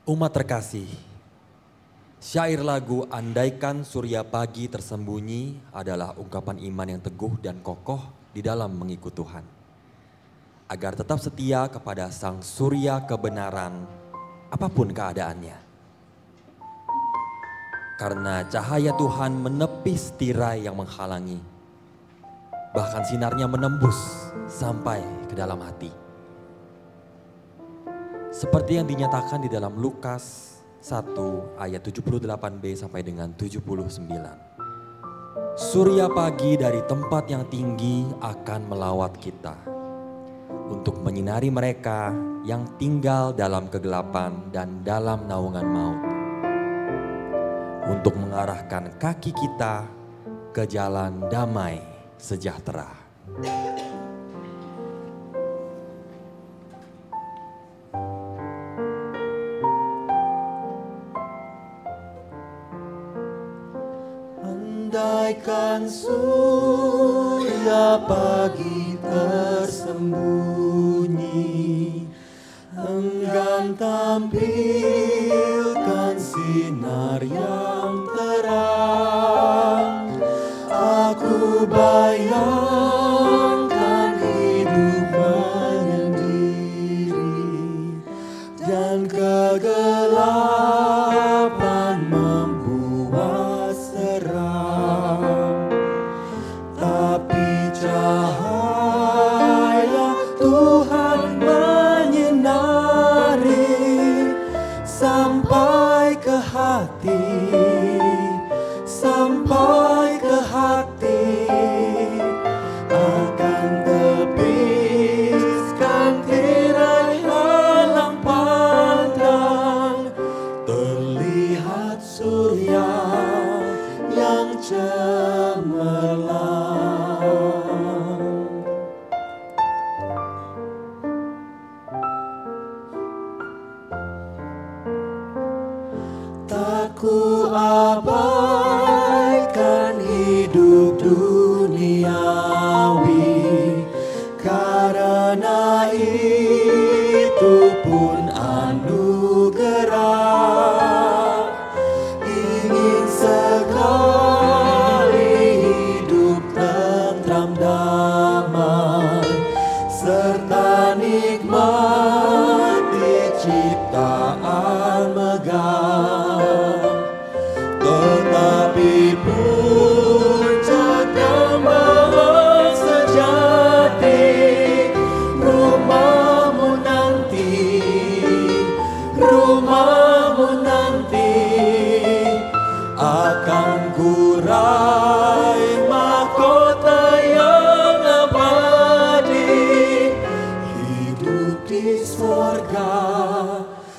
Umat terkasih, syair lagu "Andaikan Surya Pagi Tersembunyi" adalah ungkapan iman yang teguh dan kokoh di dalam mengikut Tuhan. Agar tetap setia kepada Sang Surya kebenaran, apapun keadaannya. Karena cahaya Tuhan menepis tirai yang menghalangi. Bahkan sinarnya menembus sampai ke dalam hati. Seperti yang dinyatakan di dalam Lukas 1 ayat 78b sampai dengan 79. Surya pagi dari tempat yang tinggi akan melawat kita untuk menyinari mereka yang tinggal dalam kegelapan dan dalam naungan maut, untuk mengarahkan kaki kita ke jalan damai sejahtera. Andaikan surya pagi tersembunyi, enggan tampilkan sinar yang terang, aku bayangkan hidup menyendiri dan kegelapan membuat seram. Tapi cahaya Tuhan menyinari sampai ke hati, sampai ke hati, akan tepiskan tirai halang pandang. Terlihat surya yang cemerlang. Tak ku abaikan hidup duniawi, karena itu pun anugerah. Ingin sekali hidup tentram damai, serta nikmati ciptaan megah. Tetapi puncak damai sejati, rumahmu nanti, rumahmu nanti, akan kurai mahkota yang abadi. Hidup di sorga,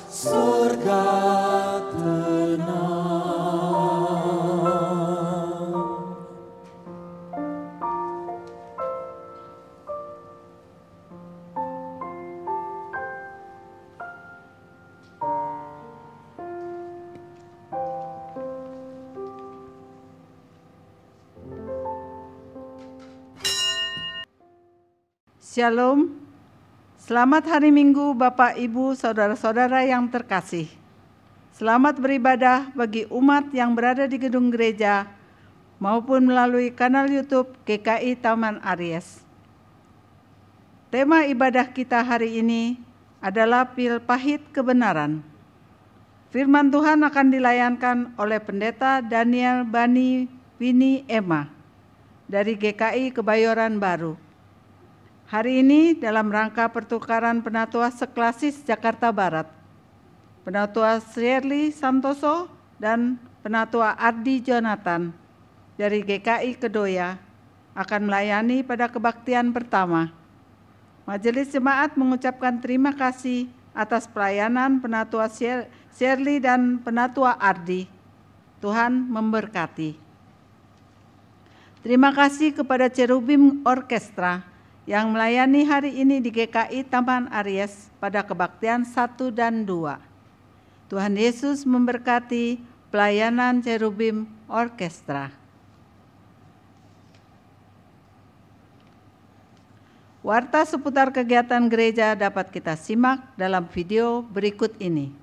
sorga tenang. Shalom, selamat hari Minggu Bapak, Ibu, Saudara-saudara yang terkasih. Selamat beribadah bagi umat yang berada di gedung gereja maupun melalui kanal YouTube GKI Taman Aries. Tema ibadah kita hari ini adalah Pil Pahit Kebenaran. Firman Tuhan akan dilayankan oleh Pendeta Daniel Bani Wini Emma dari GKI Kebayoran Baru. Hari ini dalam rangka pertukaran penatua seklasis Jakarta Barat, Penatua Shirley Santoso dan Penatua Ardi Jonathan dari GKI Kedoya akan melayani pada kebaktian pertama. Majelis Jemaat mengucapkan terima kasih atas pelayanan Penatua Shirley dan Penatua Ardi. Tuhan memberkati. Terima kasih kepada Cherubim Orkestra yang melayani hari ini di GKI Taman Aries pada kebaktian 1 dan 2. Tuhan Yesus memberkati pelayanan Cherubim Orkestra. Warta seputar kegiatan gereja dapat kita simak dalam video berikut ini.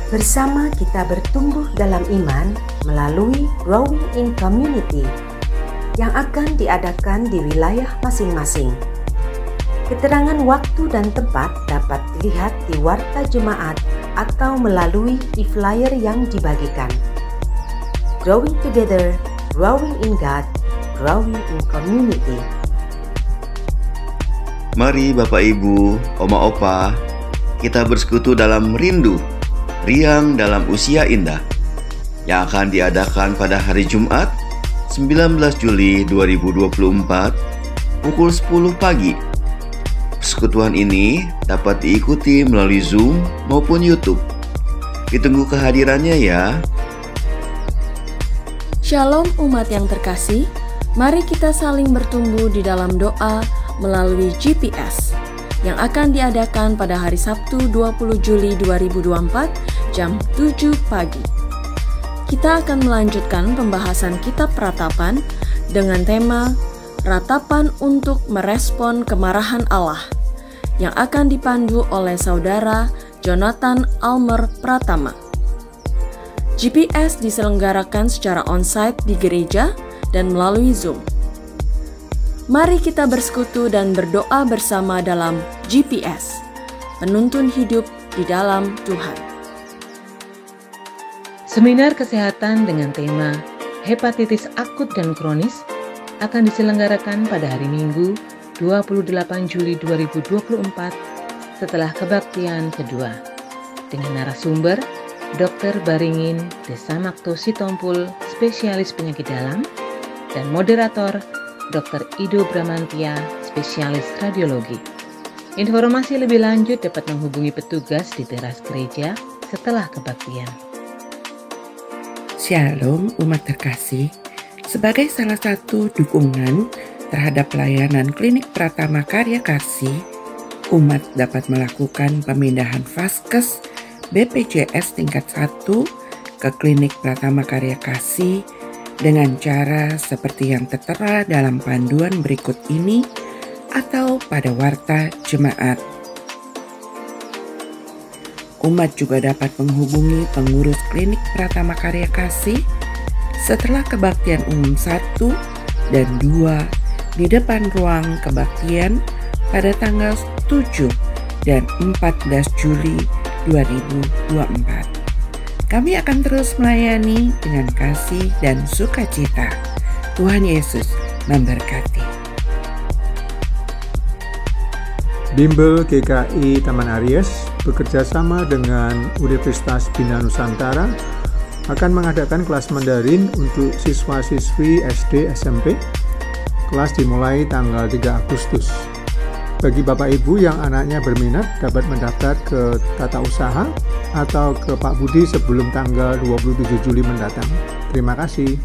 Bersama kita bertumbuh dalam iman melalui Growing in Community yang akan diadakan di wilayah masing-masing. Keterangan waktu dan tempat dapat dilihat di Warta Jemaat atau melalui e-flyer yang dibagikan. Growing Together, Growing in God, Growing in Community. Mari Bapak Ibu, Oma Opa, kita bersekutu dalam rindu Riang dalam Usia Indah yang akan diadakan pada hari Jumat 19 Juli 2024 pukul 10 pagi. Persekutuan ini dapat diikuti melalui Zoom maupun YouTube. Ditunggu kehadirannya ya. Shalom umat yang terkasih, mari kita saling bertumbuh di dalam doa melalui GPS yang akan diadakan pada hari Sabtu 20 Juli 2024 jam 7 pagi. Kita akan melanjutkan pembahasan kitab Ratapan dengan tema Ratapan untuk merespon kemarahan Allah yang akan dipandu oleh Saudara Jonathan Almer Pratama. GPS diselenggarakan secara onsite di gereja dan melalui Zoom. Mari kita bersekutu dan berdoa bersama dalam GPS, penuntun hidup di dalam Tuhan. Seminar kesehatan dengan tema hepatitis akut dan kronis akan diselenggarakan pada hari Minggu 28 Juli 2024 setelah kebaktian kedua dengan narasumber Dr. Baringin Desamakto Sitompul, spesialis penyakit dalam, dan moderator Dr. Ido Bramantia, spesialis radiologi. Informasi lebih lanjut dapat menghubungi petugas di teras gereja setelah kebaktian. Shalom umat terkasih, sebagai salah satu dukungan terhadap pelayanan Klinik Pratama Karya Kasih, umat dapat melakukan pemindahan vaskes BPJS tingkat 1 ke Klinik Pratama Karya Kasih dengan cara seperti yang tertera dalam panduan berikut ini atau pada Warta Jemaat. Umat juga dapat menghubungi pengurus Klinik Pratama Karya Kasih setelah kebaktian umum 1 dan 2 di depan ruang kebaktian pada tanggal 7 dan 14 Juli 2024. Kami akan terus melayani dengan kasih dan sukacita. Tuhan Yesus memberkati. Bimbel GKI Taman Aries bekerjasama dengan Universitas Bina Nusantara akan mengadakan kelas Mandarin untuk siswa-siswi SD SMP. Kelas dimulai tanggal 3 Agustus. Bagi Bapak Ibu yang anaknya berminat dapat mendaftar ke Tata Usaha atau ke Pak Budi sebelum tanggal 27 Juli mendatang. Terima kasih.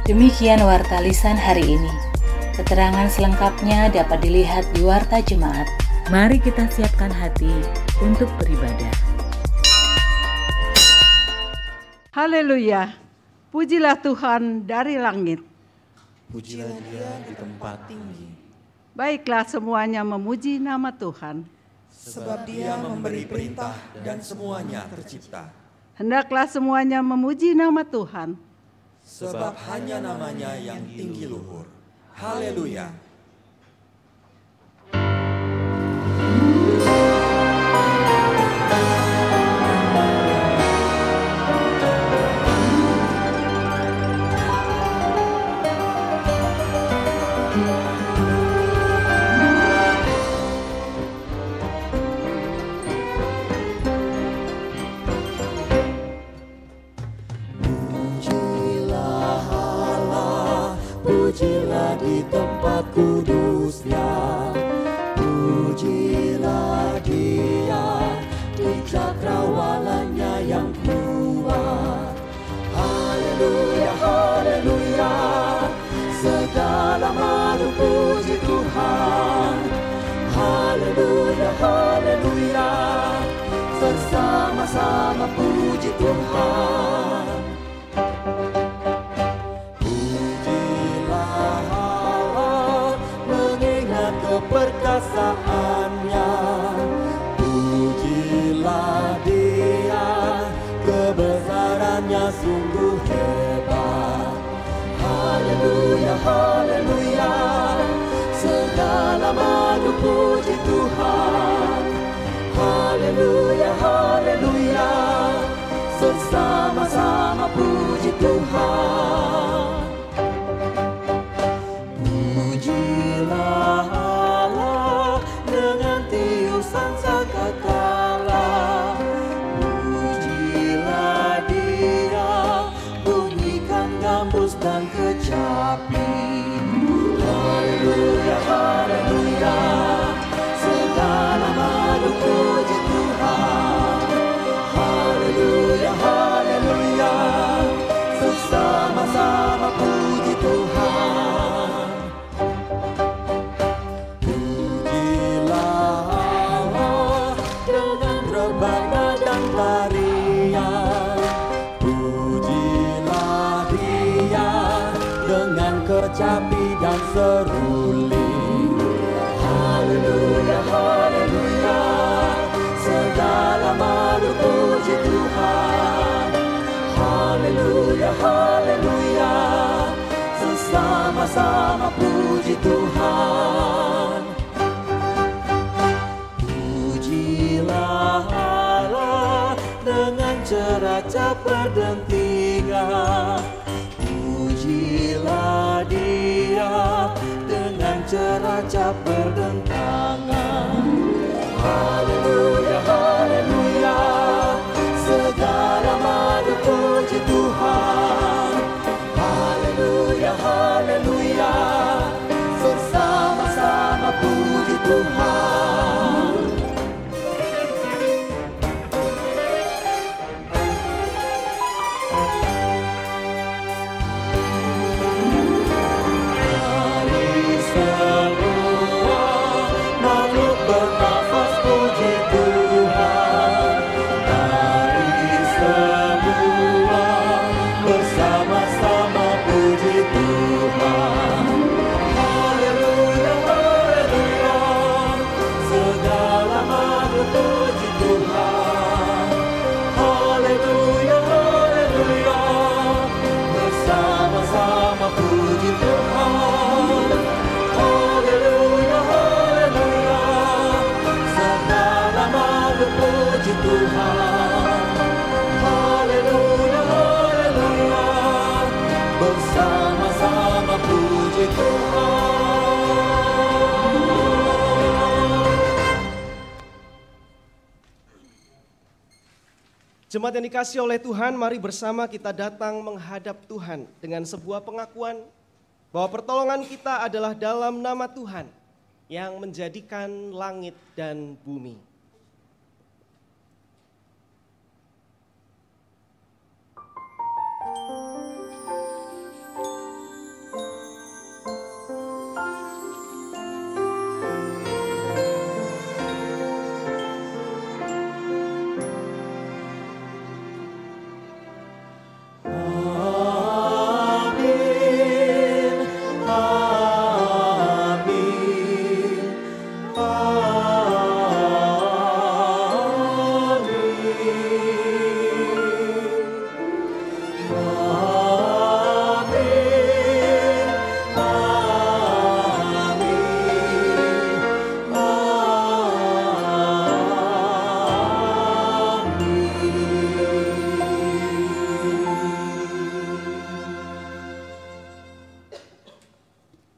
Demikian Warta Lisan hari ini. Keterangan selengkapnya dapat dilihat di Warta Jemaat. Mari kita siapkan hati untuk beribadah. Haleluya, pujilah Tuhan dari langit. Pujilah Dia di tempat tinggi. Baiklah semuanya memuji nama Tuhan. Sebab Dia memberi perintah dan semuanya tercipta. Hendaklah semuanya memuji nama Tuhan. Sebab hanya namanya yang tinggi luhur. Haleluya. pujilah di tempat kudusnya, pujilah Dia di cakrawalannya yang kuat. Haleluya, haleluya, segala makhluk puji Tuhan. Haleluya, haleluya, bersama-sama puji Tuhan. Pujilah Allah, mengingat keperkasaannya. Pujilah Dia, kebesarannya sungguh hebat. Haleluya, haleluya, segala makhluk puji Tuhan. Haleluya, haleluya, bersama-sama puji Tuhan. Pujilah Allah dengan tiusan sangkakala. Pujilah Dia, bunyikan gambus dan kecapi. Haleluya, haleluya, segala makhluk puji Tuhan. Haleluya, haleluya, bersama-sama puji Tuhan. Pujilah Allah dengan rebana dan tarian. Pujilah Dia dengan kecapi dan seruling. Haleluya, haleluya, segala makhluk puji Tuhan. Haleluya, haleluya, bersama-sama puji Tuhan. Pujilah Allah dengan ceracap berdentingan. Pujilah Dia dengan ceracap berdentangan. Haleluya, haleluya, segala makhluk puji Tuhan. Haleluya, haleluya, bersama-sama puji Tuhan. Jemaat yang dikasihi oleh Tuhan, mari bersama kita datang menghadap Tuhan dengan sebuah pengakuan bahwa pertolongan kita adalah dalam nama Tuhan yang menjadikan langit dan bumi.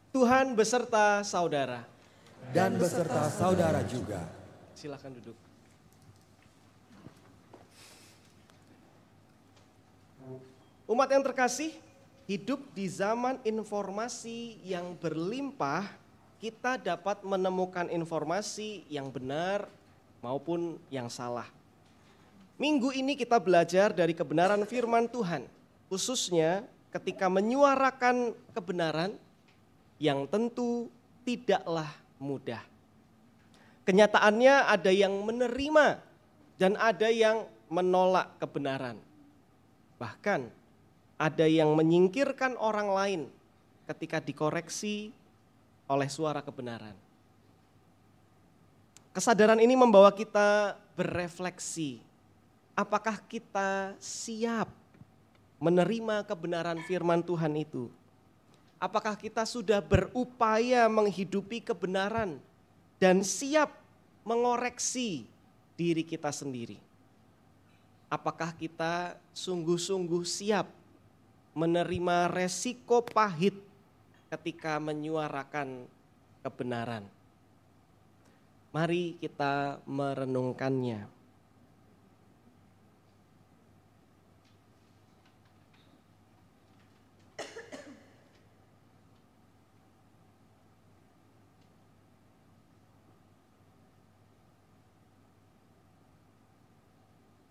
Tuhan beserta saudara. Dan beserta saudara juga. Silakan duduk. Umat yang terkasih, hidup di zaman informasi yang berlimpah, kita dapat menemukan informasi yang benar maupun yang salah. Minggu ini kita belajar dari kebenaran firman Tuhan, khususnya ketika menyuarakan kebenaran yang tentu tidaklah mudah. Kenyataannya ada yang menerima dan ada yang menolak kebenaran. Bahkan ada yang menyingkirkan orang lain ketika dikoreksi oleh suara kebenaran. Kesadaran ini membawa kita berefleksi. Apakah kita siap menerima kebenaran firman Tuhan itu? Apakah kita sudah berupaya menghidupi kebenaran dan siap mengoreksi diri kita sendiri? Apakah kita sungguh-sungguh siap menerima resiko pahit ketika menyuarakan kebenaran? Mari kita merenungkannya.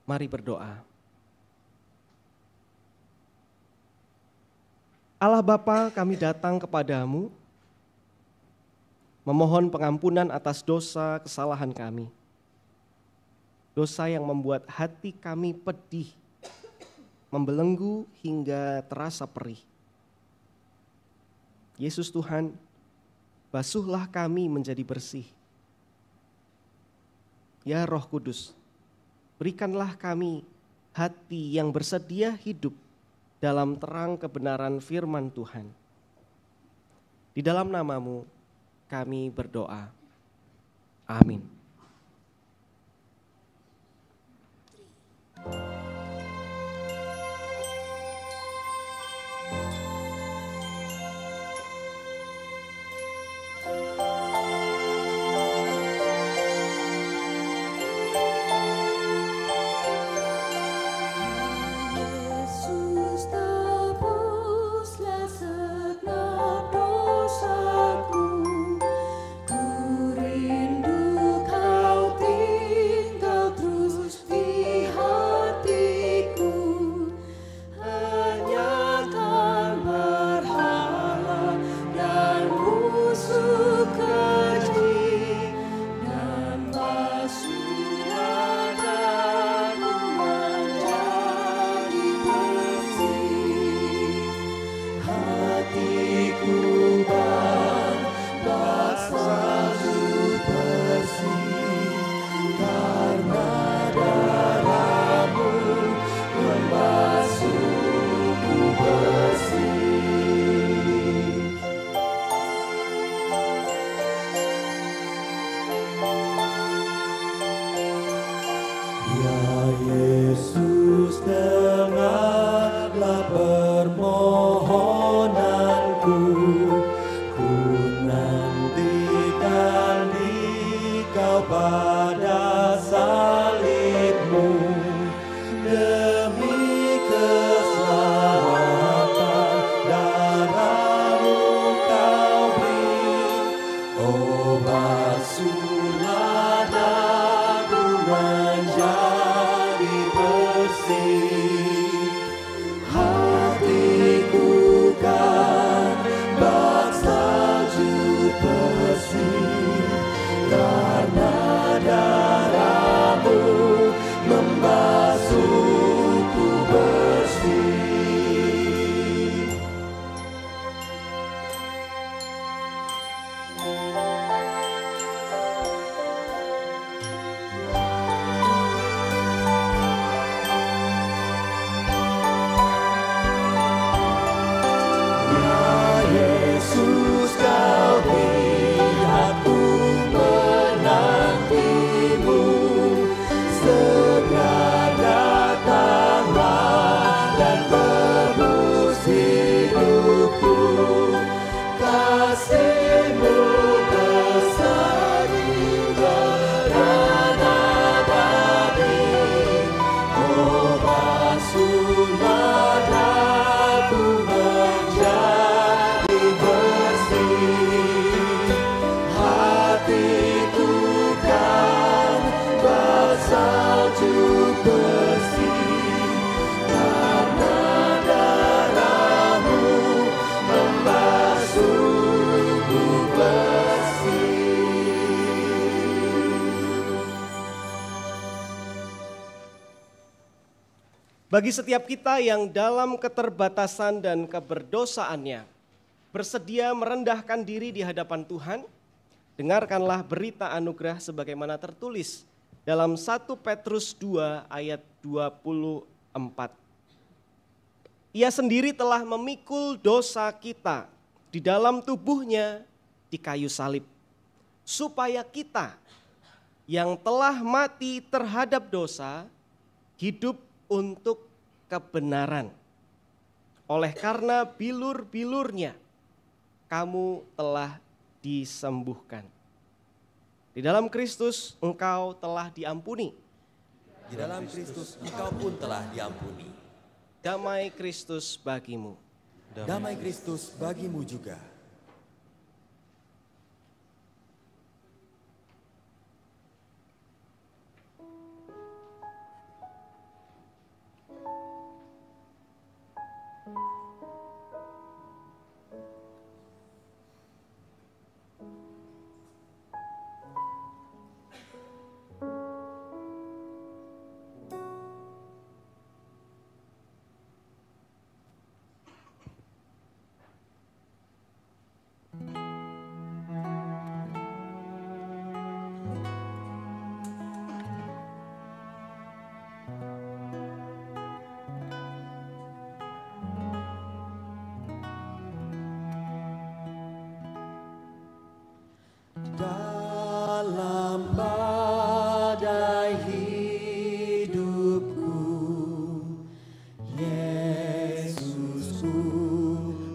Mari berdoa. Allah Bapa, kami datang kepadamu, memohon pengampunan atas dosa kesalahan kami. Dosa yang membuat hati kami pedih, membelenggu hingga terasa perih. Yesus Tuhan, basuhlah kami menjadi bersih. Ya Roh Kudus, berikanlah kami hati yang bersedia hidup dalam terang kebenaran firman Tuhan. Di dalam nama-Mu kami berdoa. Amin. Basuhlah daku Bagi setiap kita yang dalam keterbatasan dan keberdosaannya bersedia merendahkan diri di hadapan Tuhan, dengarkanlah berita anugerah sebagaimana tertulis dalam 1 Petrus 2 ayat 24. Ia sendiri telah memikul dosa kita di dalam tubuhnya di kayu salib, supaya kita yang telah mati terhadap dosa hidup untuk kebenaran. Oleh karena bilur-bilurnya kamu telah disembuhkan. Di dalam Kristus engkau telah diampuni. Di dalam Kristus engkau pun telah diampuni. Damai Kristus bagimu. Damai Kristus bagimu juga. Dalam badai hidupku, Yesusku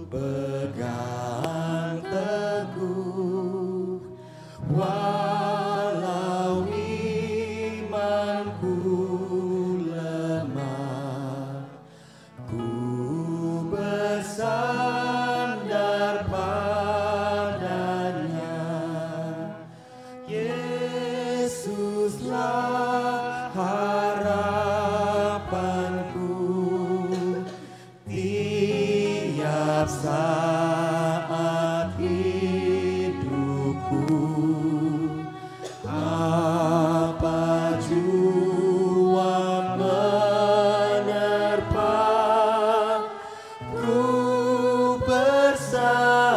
pegang teguh. Walau imanku lemah, ku bersandar padanya. Yesuslah harapanku, tiap saat hidupku. Apa jua menerpa, ku bersandar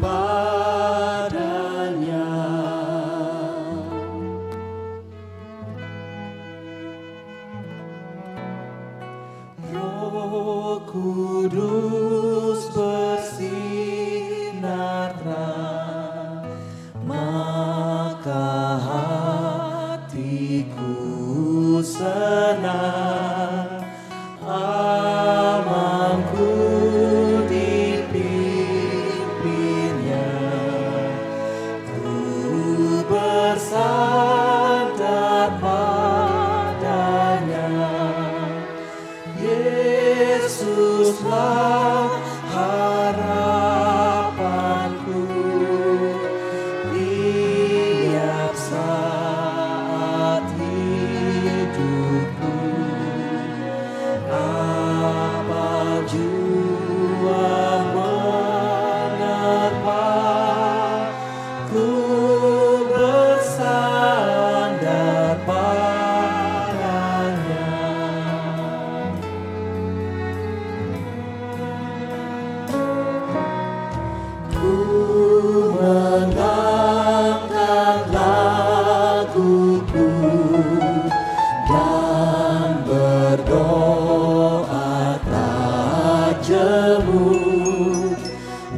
padanya. Roh Kudus bersinar terang, maka hatiku senang. Amanku dipimpinnya, ku bersandar padanya. Yesuslah harapanku, tiap saat hidupku. Apa jua menerpa, ku bersandar padanya. Ku mengangkat laguku dan berdoa tak jemu.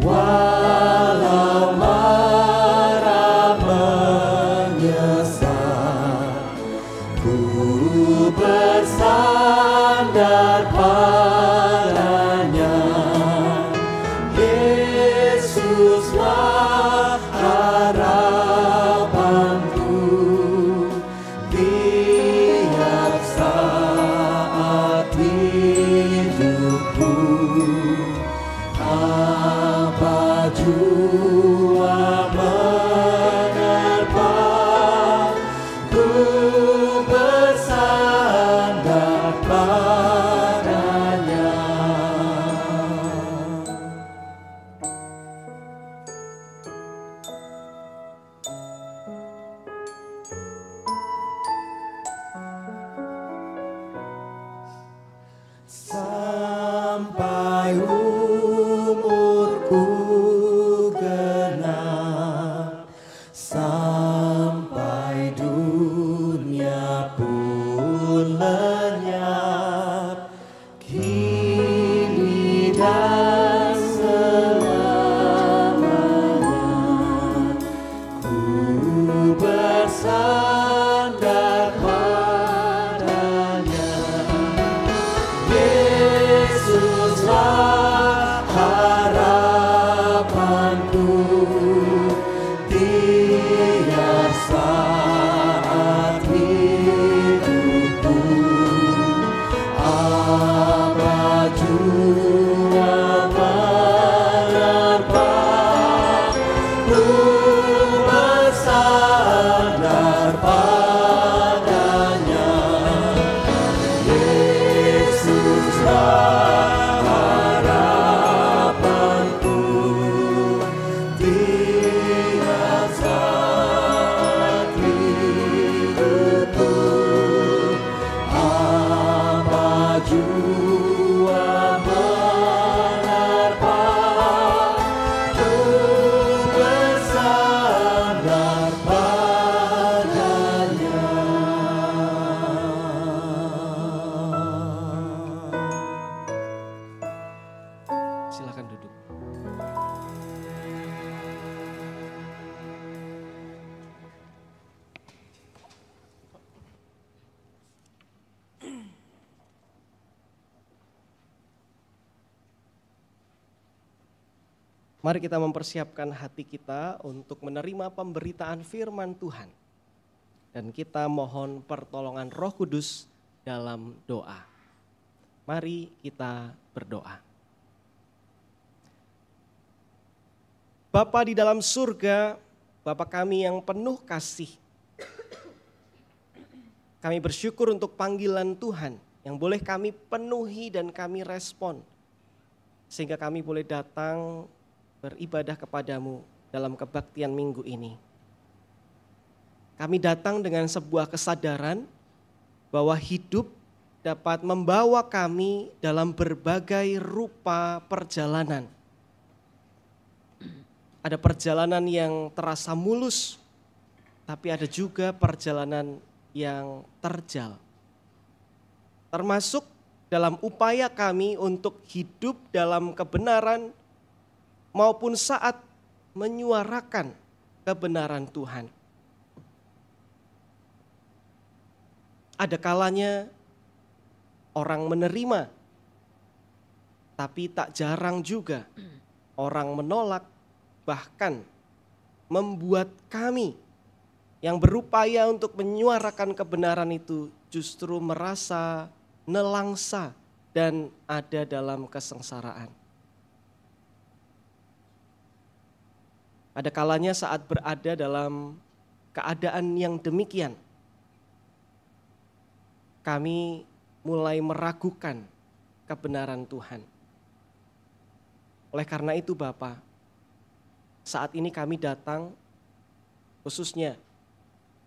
Walau marah menyesal, ku bersandar padanya. Yesuslah harapanku, tiap saat hidupku. Apa jua menerpa, ku bersandar padanya. Mari kita mempersiapkan hati kita untuk menerima pemberitaan firman Tuhan. Dan kita mohon pertolongan Roh Kudus dalam doa. Mari kita berdoa. Bapa di dalam surga, Bapa kami yang penuh kasih. Kami bersyukur untuk panggilan Tuhan yang boleh kami penuhi dan kami respon. Sehingga kami boleh datang beribadah kepadamu dalam kebaktian minggu ini. Kami datang dengan sebuah kesadaran bahwa hidup dapat membawa kami dalam berbagai rupa perjalanan. Ada perjalanan yang terasa mulus, tapi ada juga perjalanan yang terjal. Termasuk dalam upaya kami untuk hidup dalam kebenaran maupun saat menyuarakan kebenaran Tuhan. Ada kalanya orang menerima, tapi tak jarang juga orang menolak, bahkan membuat kami yang berupaya untuk menyuarakan kebenaran itu justru merasa nelangsa dan ada dalam kesengsaraan. Ada kalanya saat berada dalam keadaan yang demikian, kami mulai meragukan kebenaran Tuhan. Oleh karena itu Bapa, saat ini kami datang khususnya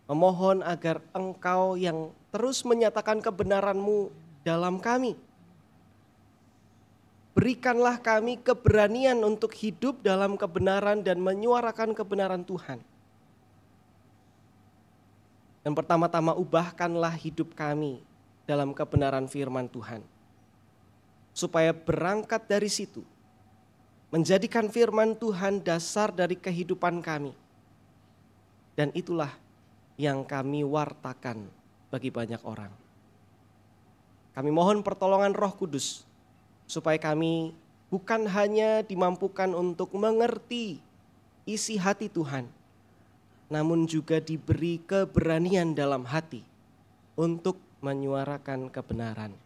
memohon agar Engkau yang terus menyatakan kebenaran-Mu dalam kami. Berikanlah kami keberanian untuk hidup dalam kebenaran dan menyuarakan kebenaran Tuhan. Dan pertama-tama ubahkanlah hidup kami dalam kebenaran firman Tuhan. Supaya berangkat dari situ, menjadikan firman Tuhan dasar dari kehidupan kami. Dan itulah yang kami wartakan bagi banyak orang. Kami mohon pertolongan Roh Kudus, supaya kami bukan hanya dimampukan untuk mengerti isi hati Tuhan, namun juga diberi keberanian dalam hati untuk menyuarakan kebenaran.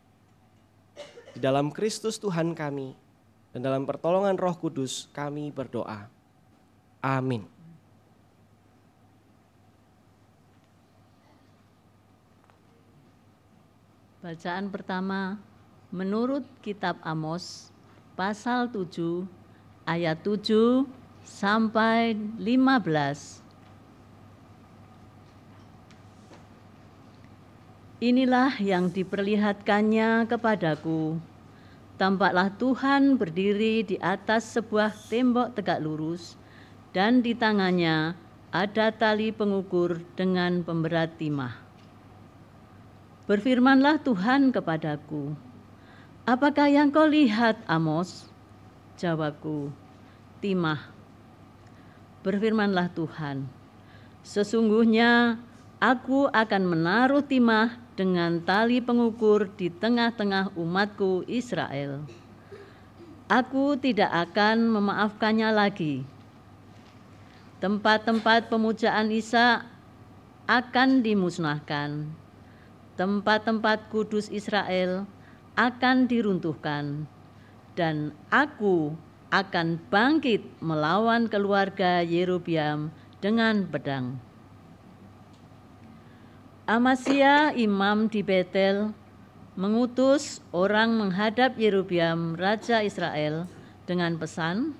Di dalam Kristus Tuhan kami dan dalam pertolongan Roh Kudus kami berdoa. Amin. Bacaan pertama menurut kitab Amos pasal 7 ayat 7 sampai 15. Inilah yang diperlihatkannya kepadaku. Tampaklah Tuhan berdiri di atas sebuah tembok tegak lurus, dan di tangannya ada tali pengukur dengan pemberat timah. Berfirmanlah Tuhan kepadaku, apakah yang kau lihat, Amos? Jawabku, timah. Berfirmanlah Tuhan, sesungguhnya aku akan menaruh timah dengan tali pengukur di tengah-tengah umatku Israel. Aku tidak akan memaafkannya lagi. Tempat-tempat pemujaan Ishak akan dimusnahkan. Tempat-tempat kudus Israel akan diruntuhkan. Dan aku akan bangkit melawan keluarga Yerobeam dengan pedang. Amasya imam di Betel mengutus orang menghadap Yerobeam raja Israel dengan pesan,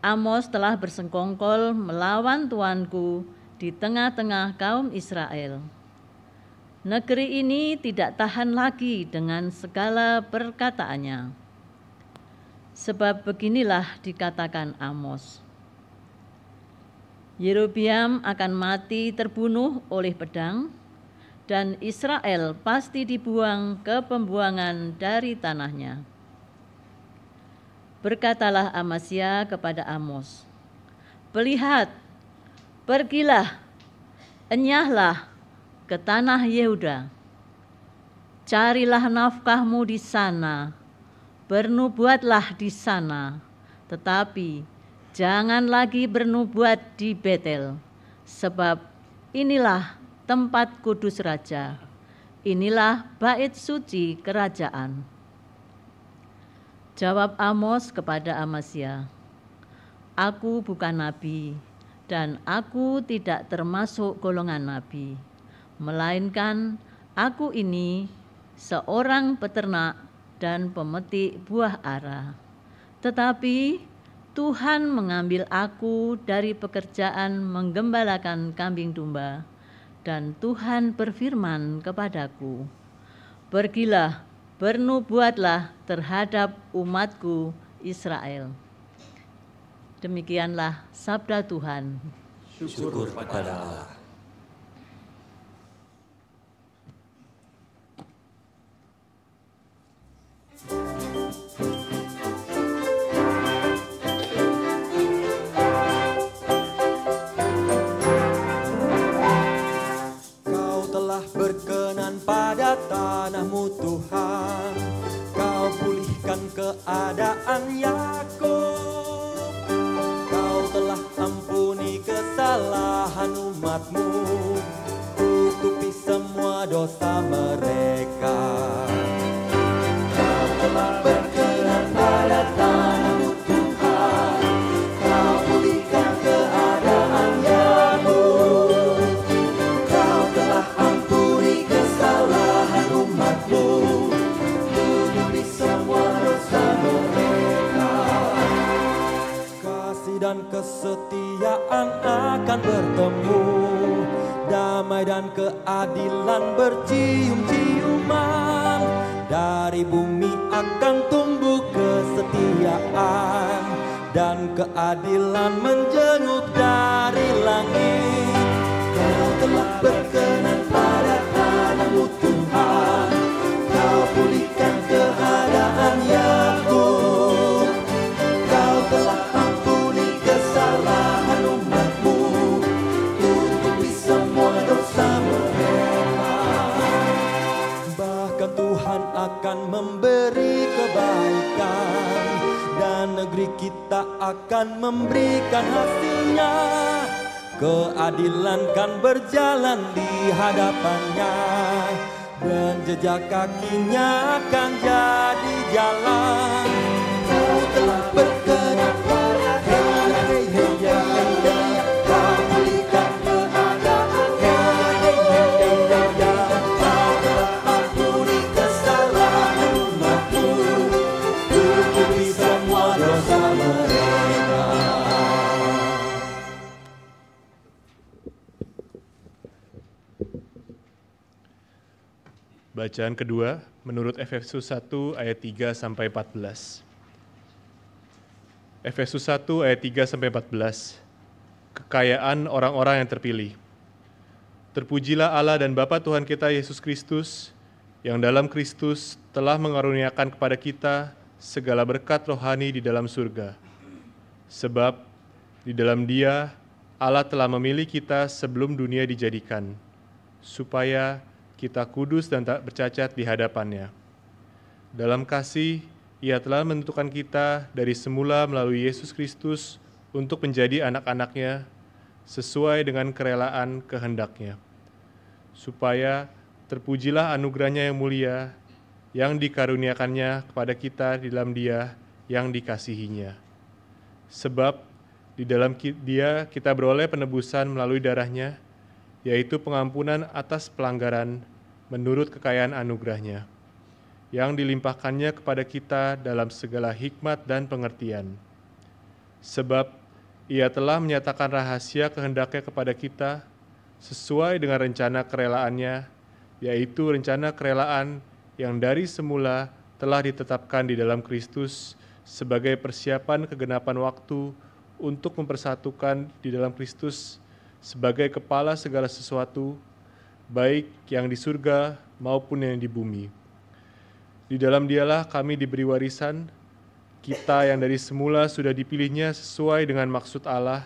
Amos telah bersengkongkol melawan tuanku di tengah-tengah kaum Israel. Negeri ini tidak tahan lagi dengan segala perkataannya. Sebab beginilah dikatakan Amos, Yerobeam akan mati terbunuh oleh pedang, dan Israel pasti dibuang ke pembuangan dari tanahnya. Berkatalah Amasya kepada Amos, "Lihat, pergilah, enyahlah ke tanah Yehuda. Carilah nafkahmu di sana, bernubuatlah di sana, tetapi jangan lagi bernubuat di Betel, sebab inilah tempat kudus raja, inilah bait suci kerajaan. Jawab Amos kepada Amasya, aku bukan nabi, dan aku tidak termasuk golongan nabi, melainkan aku ini seorang peternak dan pemetik buah ara. Tetapi Tuhan mengambil aku dari pekerjaan menggembalakan kambing domba, dan Tuhan berfirman kepadaku, pergilah, bernubuatlah terhadap umatku Israel. Demikianlah sabda Tuhan. Syukur kepada Allah. Kau telah berkenan pada tanahmu Tuhan, Kau pulihkan keadaan Yakub. Kau telah ampuni kesalahan umatmu, tutupi semua dosa mereka. Kau telah berkenan pada tanahmu Tuhan, Kau pulihkan keadaan Yakub. Kau telah ampuni kesalahan umatmu, tutupi semua dosa mereka. Kasih dan kesetiaan akan bertemu, damai dan keadilan bercium-ciuman. Dari bumi akan tumbuh kesetiaan, dan keadilan menjenguk dari langit. Kau telah berkenan pada tanahmu Tuhan, Kau pulihkan keadaan Yakub. Kau telah ampuni kesalahan umatmu, tutupi semua dosa mereka. Bahkan Tuhan akan memberi kebaikan, dan negeri kita akan memberikan hasilnya. Keadilan kan berjalan di hadapannya, dan jejak kakinya akan jadi jalan. Kau telah berkenan pada tanahmu, Kau pulihkan keadaan Yakub. Kau telah ampuni kesalahan umatmu, tutupi semua dosa mereka. Bacaan kedua menurut Efesus 1 ayat 3 sampai 14. Efesus 1 ayat 3 sampai 14. Kekayaan orang-orang yang terpilih. Terpujilah Allah dan Bapa Tuhan kita Yesus Kristus, yang dalam Kristus telah mengaruniakan kepada kita segala berkat rohani di dalam surga. Sebab di dalam Dia Allah telah memilih kita sebelum dunia dijadikan, supaya kita kudus dan tak bercacat di hadapannya. Dalam kasih, Ia telah menentukan kita dari semula melalui Yesus Kristus untuk menjadi anak-anak-Nya sesuai dengan kerelaan kehendak-Nya, supaya terpujilah anugerah-Nya yang mulia yang dikaruniakannya kepada kita di dalam Dia yang dikasihinya. Sebab di dalam Dia kita beroleh penebusan melalui darah-Nya, yaitu pengampunan atas pelanggaran menurut kekayaan anugerah-Nya, yang dilimpahkannya kepada kita dalam segala hikmat dan pengertian. Sebab Ia telah menyatakan rahasia kehendak-Nya kepada kita sesuai dengan rencana kerelaannya, yaitu rencana kerelaan yang dari semula telah ditetapkan di dalam Kristus sebagai persiapan kegenapan waktu untuk mempersatukan di dalam Kristus sebagai kepala segala sesuatu, baik yang di surga maupun yang di bumi. Di dalam Dialah kami diberi warisan, kita yang dari semula sudah dipilihnya sesuai dengan maksud Allah,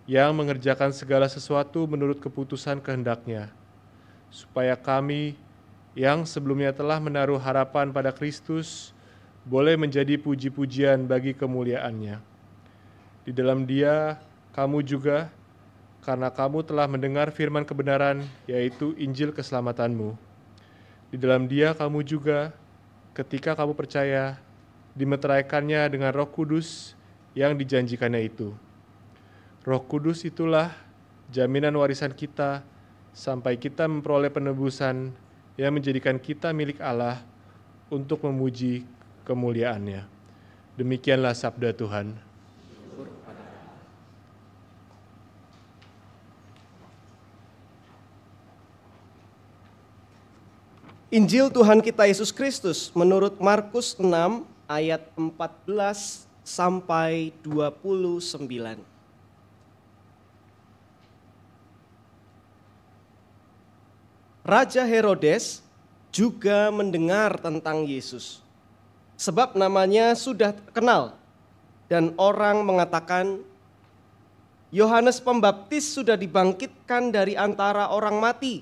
yang mengerjakan segala sesuatu menurut keputusan kehendak-Nya, supaya kami yang sebelumnya telah menaruh harapan pada Kristus, boleh menjadi puji-pujian bagi kemuliaan-Nya. Di dalam Dia kamu juga, karena kamu telah mendengar firman kebenaran, yaitu Injil keselamatanmu. Di dalam Dia kamu juga, ketika kamu percaya, dimeteraikannya dengan Roh Kudus yang dijanjikannya itu. Roh Kudus itulah jaminan warisan kita sampai kita memperoleh penebusan yang menjadikan kita milik Allah untuk memuji kemuliaan-Nya. Demikianlah sabda Tuhan. Injil Tuhan kita Yesus Kristus menurut Markus 6 ayat 14 sampai 29. Raja Herodes juga mendengar tentang Yesus, sebab namanya sudah terkenal, dan orang mengatakan, Yohanes Pembaptis sudah dibangkitkan dari antara orang mati,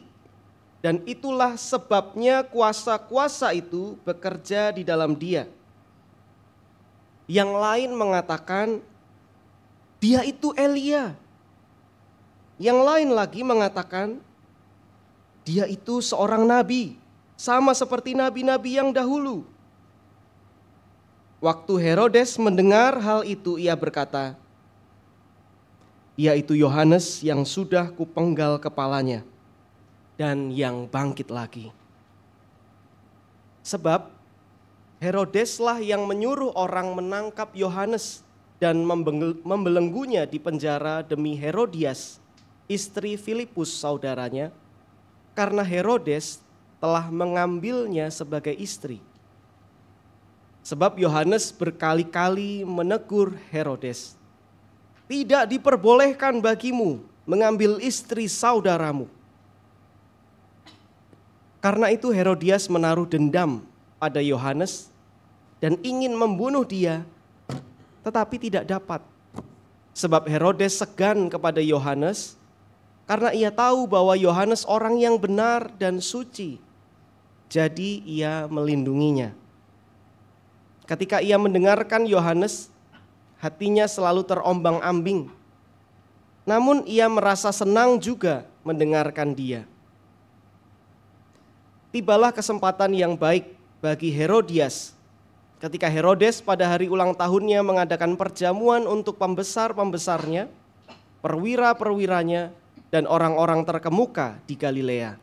dan itulah sebabnya kuasa-kuasa itu bekerja di dalam dia. Yang lain mengatakan, dia itu Elia. Yang lain lagi mengatakan, dia itu seorang nabi, sama seperti nabi-nabi yang dahulu. Waktu Herodes mendengar hal itu, ia berkata, dia itu Yohanes yang sudah kupenggal kepalanya dan yang bangkit lagi. Sebab Herodeslah yang menyuruh orang menangkap Yohanes dan membelenggunya di penjara demi Herodias, istri Filipus saudaranya, karena Herodes telah mengambilnya sebagai istri. Sebab Yohanes berkali-kali menegur Herodes, tidak diperbolehkan bagimu mengambil istri saudaramu. Karena itu Herodias menaruh dendam pada Yohanes dan ingin membunuh dia, tetapi tidak dapat. Sebab Herodes segan kepada Yohanes, karena ia tahu bahwa Yohanes orang yang benar dan suci. Jadi ia melindunginya. Ketika ia mendengarkan Yohanes, hatinya selalu terombang-ambing. Namun ia merasa senang juga mendengarkan dia. Tibalah kesempatan yang baik bagi Herodias ketika Herodes pada hari ulang tahunnya mengadakan perjamuan untuk pembesar-pembesarnya, perwira-perwiranya, dan orang-orang terkemuka di Galilea.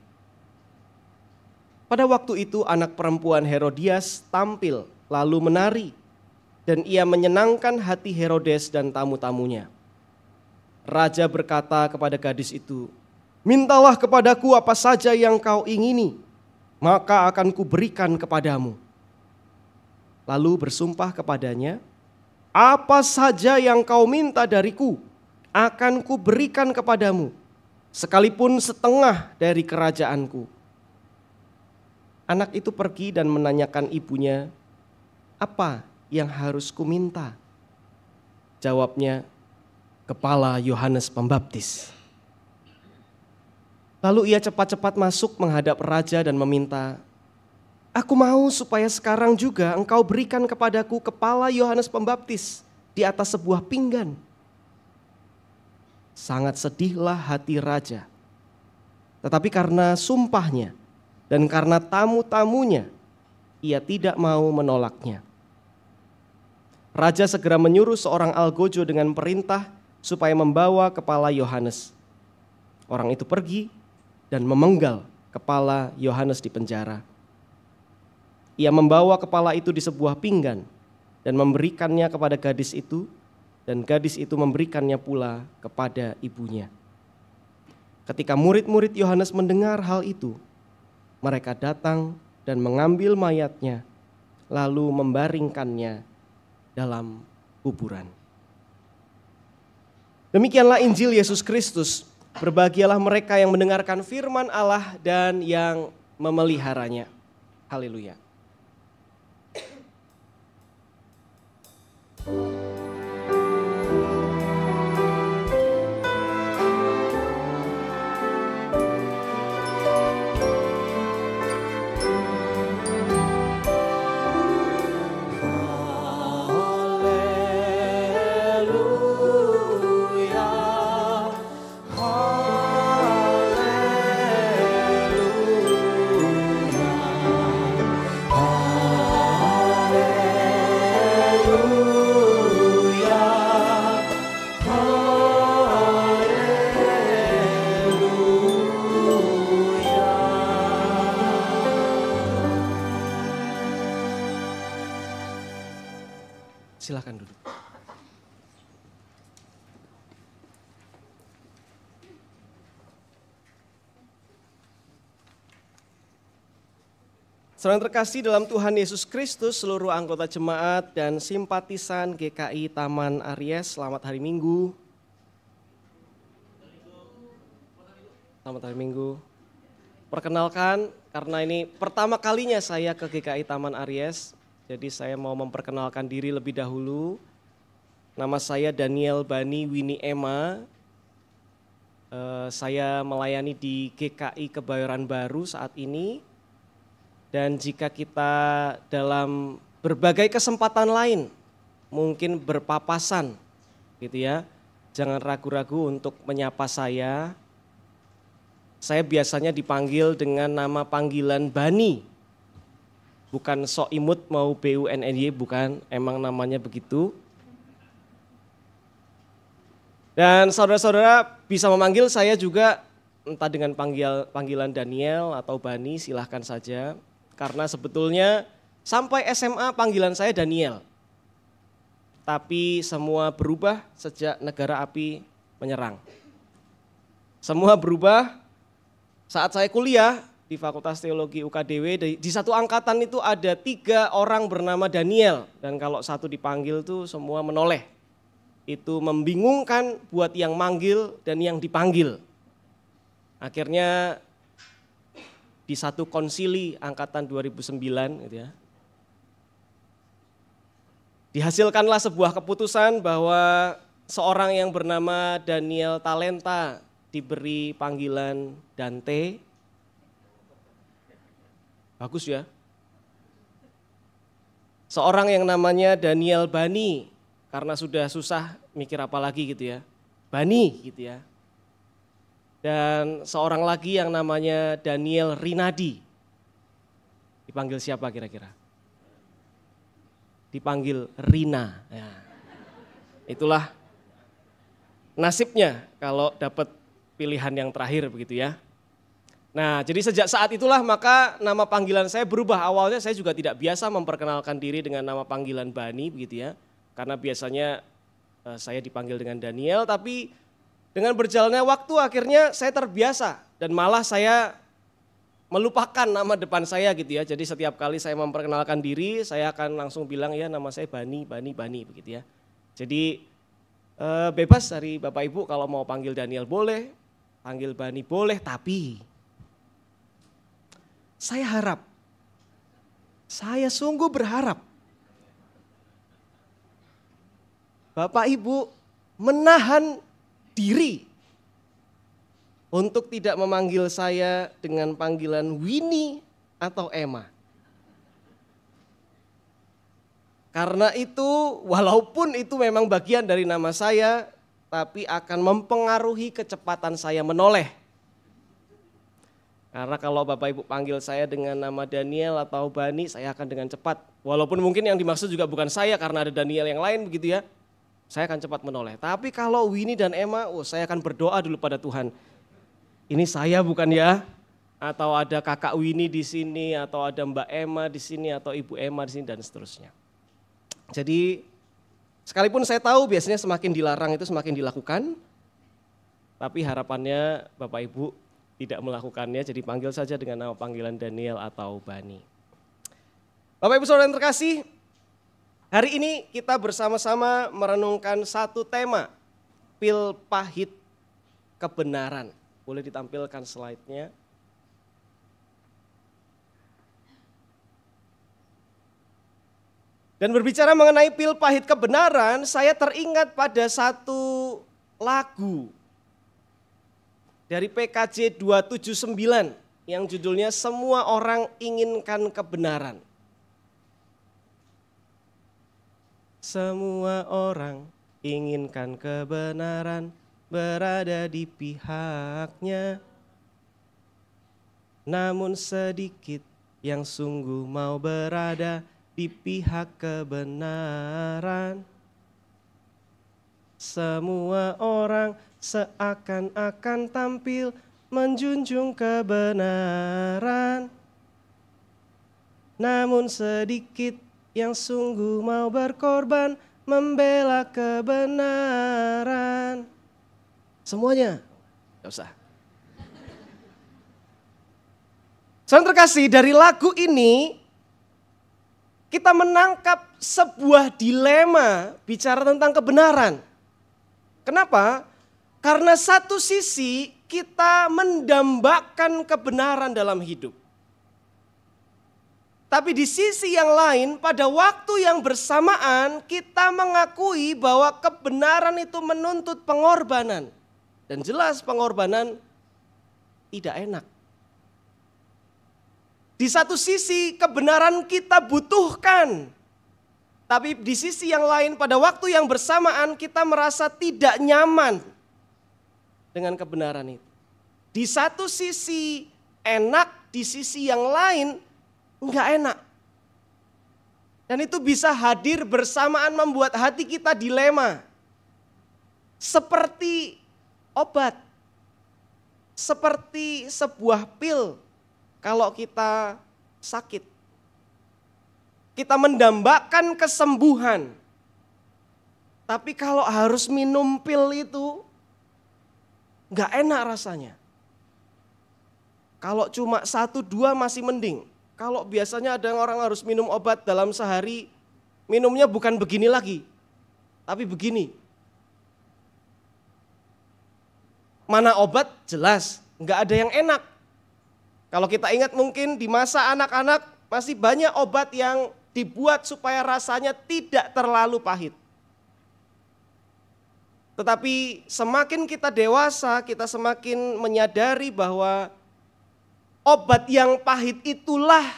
Pada waktu itu anak perempuan Herodias tampil lalu menari, dan ia menyenangkan hati Herodes dan tamu-tamunya. Raja berkata kepada gadis itu, mintalah kepadaku apa saja yang kau ingini, maka akan kuberikan kepadamu. Lalu bersumpah kepadanya, apa saja yang kau minta dariku, akan kuberikan kepadamu, sekalipun setengah dari kerajaanku. Anak itu pergi dan menanyakan ibunya, apa yang harus kuminta? Jawabnya, kepala Yohanes Pembaptis. Lalu ia cepat-cepat masuk menghadap raja dan meminta, aku mau supaya sekarang juga engkau berikan kepadaku kepala Yohanes Pembaptis di atas sebuah pinggan. Sangat sedihlah hati raja. Tetapi karena sumpahnya dan karena tamu-tamunya, ia tidak mau menolaknya. Raja segera menyuruh seorang algojo dengan perintah supaya membawa kepala Yohanes. Orang itu pergi dan memenggal kepala Yohanes di penjara. Ia membawa kepala itu di sebuah pinggan dan memberikannya kepada gadis itu, dan gadis itu memberikannya pula kepada ibunya. Ketika murid-murid Yohanes mendengar hal itu, mereka datang dan mengambil mayatnya, lalu membaringkannya dalam kuburan. Demikianlah Injil Yesus Kristus. Berbahagialah mereka yang mendengarkan firman Allah dan yang memeliharanya. Haleluya. Haleluya. Silakan duduk. Saudara terkasih dalam Tuhan Yesus Kristus, seluruh anggota jemaat dan simpatisan GKI Taman Aries, selamat hari Minggu. Selamat hari Minggu. Perkenalkan, karena ini pertama kalinya saya ke GKI Taman Aries, jadi saya mau memperkenalkan diri lebih dahulu. Nama saya Daniel Bani Winnie Emma. Saya melayani di GKI Kebayoran Baru saat ini. Dan jika kita dalam berbagai kesempatan lain mungkin berpapasan gitu ya, jangan ragu-ragu untuk menyapa saya. Saya biasanya dipanggil dengan nama panggilan Bani. Bukan sok imut mau BUNNY, bukan, emang namanya begitu. Dan saudara-saudara bisa memanggil saya juga entah dengan panggilan Daniel atau Bani, silahkan saja. Karena sebetulnya sampai SMA panggilan saya Daniel. Tapi semua berubah sejak negara api menyerang. Semua berubah saat saya kuliah di Fakultas Teologi UKDW. Di satu angkatan itu ada 3 orang bernama Daniel. Dan kalau satu dipanggil tuh semua menoleh. Itu membingungkan buat yang manggil dan yang dipanggil. Akhirnya di satu konsili angkatan 2009 gitu ya, dihasilkanlah sebuah keputusan bahwa seorang yang bernama Daniel Talenta diberi panggilan Dante. Bagus ya. Seorang yang namanya Daniel Bani, karena sudah susah mikir apa lagi gitu ya, Bani gitu ya. Dan seorang lagi yang namanya Daniel Rinadi. Dipanggil siapa kira-kira? Dipanggil Rina. Ya. Itulah nasibnya kalau dapat pilihan yang terakhir begitu ya. Nah, jadi sejak saat itulah maka nama panggilan saya berubah. Awalnya saya juga tidak biasa memperkenalkan diri dengan nama panggilan Bani begitu ya. Karena biasanya saya dipanggil dengan Daniel, tapi dengan berjalannya waktu akhirnya saya terbiasa dan malah saya melupakan nama depan saya gitu ya. Jadi setiap kali saya memperkenalkan diri saya akan langsung bilang ya nama saya Bani begitu ya. Jadi bebas dari Bapak Ibu kalau mau panggil Daniel boleh, panggil Bani boleh, tapi saya harap, saya sungguh berharap Bapak Ibu menahan diri untuk tidak memanggil saya dengan panggilan Winnie atau Emma. Karena itu walaupun itu memang bagian dari nama saya, tapi akan mempengaruhi kecepatan saya menoleh. Karena kalau Bapak Ibu panggil saya dengan nama Daniel atau Bani, saya akan dengan cepat. Walaupun mungkin yang dimaksud juga bukan saya karena ada Daniel yang lain begitu ya. Saya akan cepat menoleh. Tapi kalau Winnie dan Emma, saya akan berdoa dulu pada Tuhan. Ini saya bukan ya? Atau ada kakak Winnie di sini, atau ada Mbak Emma di sini, atau Ibu Emma di sini, dan seterusnya. Jadi sekalipun saya tahu biasanya semakin dilarang itu semakin dilakukan, tapi harapannya Bapak Ibu tidak melakukannya, jadi panggil saja dengan nama panggilan Daniel atau Bani. Bapak Ibu Saudara yang terkasih, hari ini kita bersama-sama merenungkan satu tema, pil pahit kebenaran. Boleh ditampilkan slide-nya. Dan berbicara mengenai pil pahit kebenaran, saya teringat pada satu lagu dari PKJ 279 yang judulnya Semua Orang Inginkan Kebenaran. Semua orang inginkan kebenaran, berada di pihaknya. Namun sedikit yang sungguh mau berada di pihak kebenaran. Semua orang seakan-akan tampil menjunjung kebenaran. Namun sedikit yang sungguh mau berkorban membela kebenaran. Semuanya, gak usah. Saudara terkasih, dari lagu ini kita menangkap sebuah dilema bicara tentang kebenaran. Kenapa? Karena satu sisi kita mendambakan kebenaran dalam hidup. Tapi di sisi yang lain, pada waktu yang bersamaan kita mengakui bahwa kebenaran itu menuntut pengorbanan. Dan jelas pengorbanan tidak enak. Di satu sisi kebenaran kita butuhkan. Tapi di sisi yang lain pada waktu yang bersamaan kita merasa tidak nyaman dengan kebenaran itu. Di satu sisi enak, di sisi yang lain enggak enak. Dan itu bisa hadir bersamaan membuat hati kita dilema. Seperti obat. Seperti sebuah pil. Kalau kita sakit, kita mendambakan kesembuhan. Tapi kalau harus minum pil itu, gak enak rasanya. Kalau cuma 1-2 masih mending. Kalau biasanya ada orang harus minum obat dalam sehari, minumnya bukan begini lagi, tapi begini. Mana obat? Jelas, gak ada yang enak. Kalau kita ingat mungkin di masa anak-anak masih banyak obat yang dibuat supaya rasanya tidak terlalu pahit. Tetapi semakin kita dewasa, kita semakin menyadari bahwa obat yang pahit itulah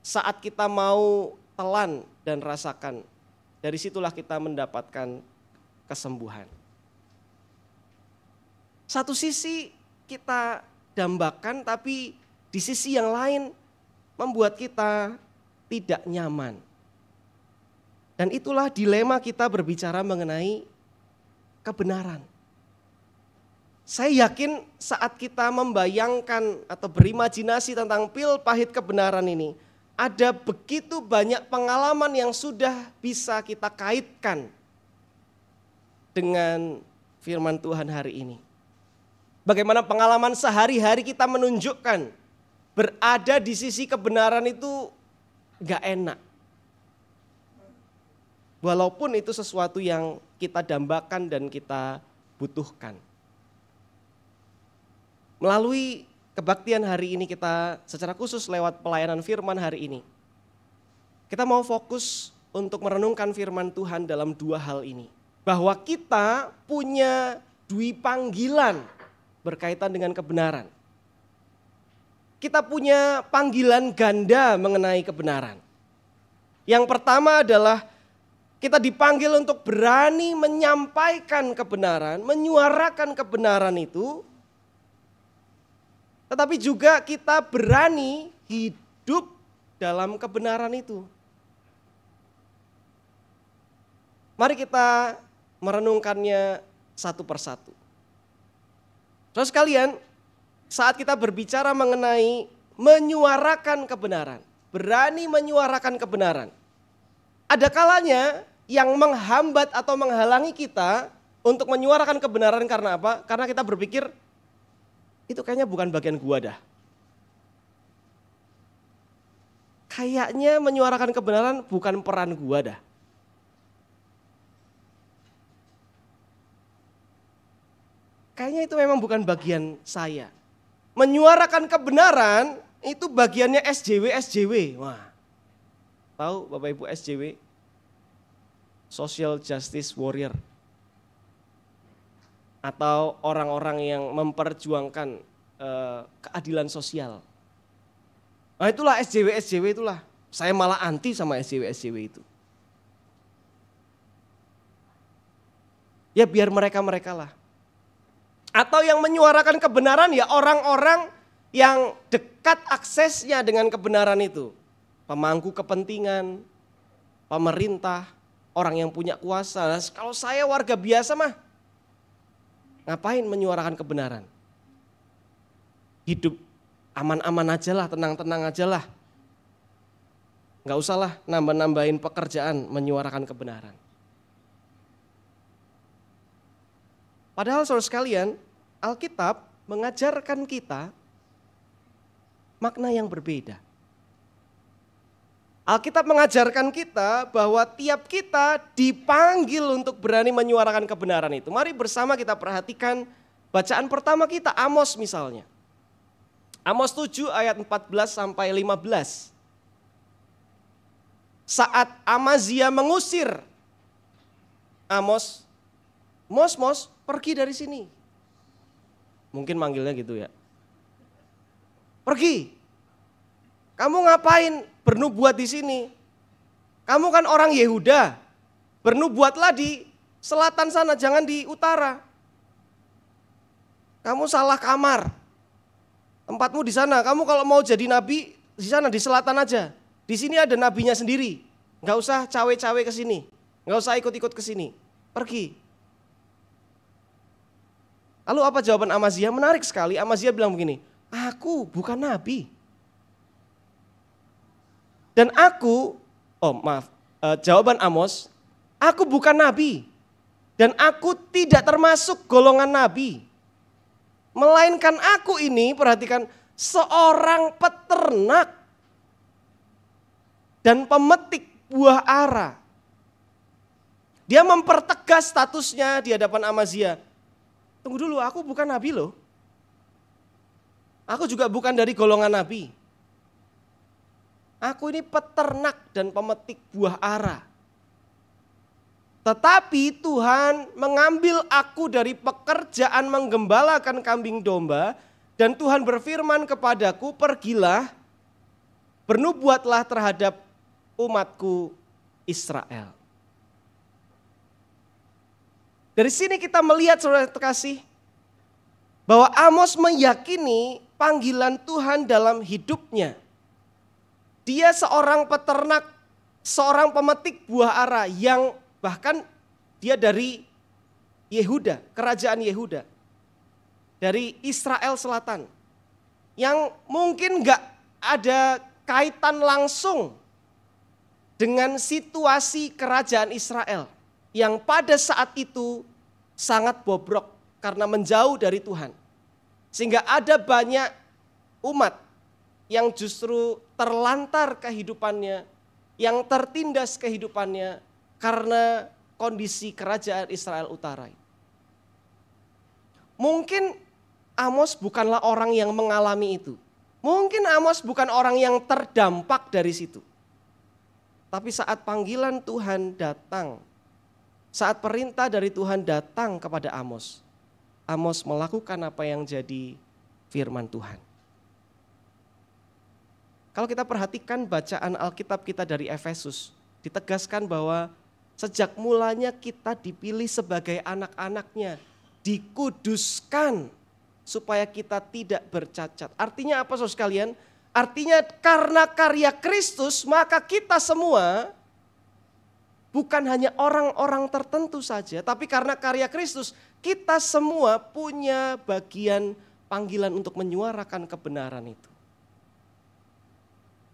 saat kita mau telan dan rasakan. Dari situlah kita mendapatkan kesembuhan. Satu sisi kita dambakan, tapi di sisi yang lain membuat kita tidak nyaman. Dan itulah dilema kita berbicara mengenai kebenaran. Saya yakin saat kita membayangkan atau berimajinasi tentang pil pahit kebenaran ini, ada begitu banyak pengalaman yang sudah bisa kita kaitkan dengan firman Tuhan hari ini. Bagaimana pengalaman sehari-hari kita menunjukkan berada di sisi kebenaran itu gak enak. Walaupun itu sesuatu yang kita dambakan dan kita butuhkan. Melalui kebaktian hari ini kita secara khusus lewat pelayanan firman hari ini. Kita mau fokus untuk merenungkan firman Tuhan dalam 2 hal ini. Bahwa kita punya 2 panggilan berkaitan dengan kebenaran. Kita punya panggilan ganda mengenai kebenaran. Yang pertama adalah kita dipanggil untuk berani menyampaikan kebenaran, menyuarakan kebenaran itu. Tetapi juga kita berani hidup dalam kebenaran itu. Mari kita merenungkannya satu persatu. Saudara sekalian, saat kita berbicara mengenai menyuarakan kebenaran, berani menyuarakan kebenaran, ada kalanya yang menghambat atau menghalangi kita untuk menyuarakan kebenaran karena apa? Karena kita berpikir, itu kayaknya bukan bagian gua dah. Kayaknya menyuarakan kebenaran bukan peran gua dah. Kayaknya itu memang bukan bagian saya. Menyuarakan kebenaran itu bagiannya SJW. Wah, tahu Bapak Ibu SJW? Social Justice Warrior. Atau orang-orang yang memperjuangkan keadilan sosial. Nah itulah SJW itulah. Saya malah anti sama SJW itu. Ya biar mereka lah. Atau yang menyuarakan kebenaran ya orang-orang yang dekat aksesnya dengan kebenaran itu. Pemangku kepentingan, pemerintah, orang yang punya kuasa. Nah, kalau saya warga biasa mah, ngapain menyuarakan kebenaran? Hidup aman-aman aja lah, tenang-tenang aja lah. Nggak usahlah nambah-nambahin pekerjaan menyuarakan kebenaran. Padahal saudara sekalian, Alkitab mengajarkan kita makna yang berbeda. Alkitab mengajarkan kita bahwa tiap kita dipanggil untuk berani menyuarakan kebenaran itu. Mari bersama kita perhatikan bacaan pertama kita, Amos misalnya. Amos 7 ayat 14 sampai 15. Saat Amazia mengusir Amos, Mos, pergi dari sini. Mungkin manggilnya gitu ya. Pergi. Kamu ngapain bernubuat di sini? Kamu kan orang Yehuda. Bernubuatlah di selatan sana, jangan di utara. Kamu salah kamar. Tempatmu di sana. Kamu kalau mau jadi nabi di sana di selatan aja. Di sini ada nabinya sendiri. Enggak usah cawe-cawe ke sini. Enggak usah ikut-ikut ke sini. Pergi. Lalu apa jawaban Amazia? Menarik sekali. Amazia bilang begini, aku bukan nabi. Dan aku, jawaban Amos, aku bukan nabi. Dan aku tidak termasuk golongan nabi. Melainkan aku ini, perhatikan, seorang peternak dan pemetik buah ara. Dia mempertegas statusnya di hadapan Amazia. Tunggu dulu, aku bukan nabi loh. Aku juga bukan dari golongan nabi. Aku ini peternak dan pemetik buah ara. Tetapi Tuhan mengambil aku dari pekerjaan menggembalakan kambing domba. Dan Tuhan berfirman kepadaku, pergilah, bernubuatlah terhadap umatku Israel. Dari sini kita melihat saudara terkasih, bahwa Amos meyakini panggilan Tuhan dalam hidupnya. Dia seorang peternak, seorang pemetik buah ara yang bahkan dia dari Yehuda, kerajaan Yehuda. Dari Israel Selatan. Yang mungkin gak ada kaitan langsung dengan situasi kerajaan Israel. Yang pada saat itu sangat bobrok karena menjauh dari Tuhan. Sehingga ada banyak umat yang justru terlantar kehidupannya, yang tertindas kehidupannya karena kondisi kerajaan Israel Utara. Mungkin Amos bukanlah orang yang mengalami itu. Mungkin Amos bukan orang yang terdampak dari situ. Tapi saat panggilan Tuhan datang, saat perintah dari Tuhan datang kepada Amos, Amos melakukan apa yang jadi firman Tuhan. Kalau kita perhatikan bacaan Alkitab kita dari Efesus, ditegaskan bahwa sejak mulanya kita dipilih sebagai anak-anaknya, dikuduskan supaya kita tidak bercacat. Artinya apa saudara sekalian? Artinya karena karya Kristus maka kita semua bukan hanya orang-orang tertentu saja, tapi karena karya Kristus, kita semua punya bagian panggilan untuk menyuarakan kebenaran itu.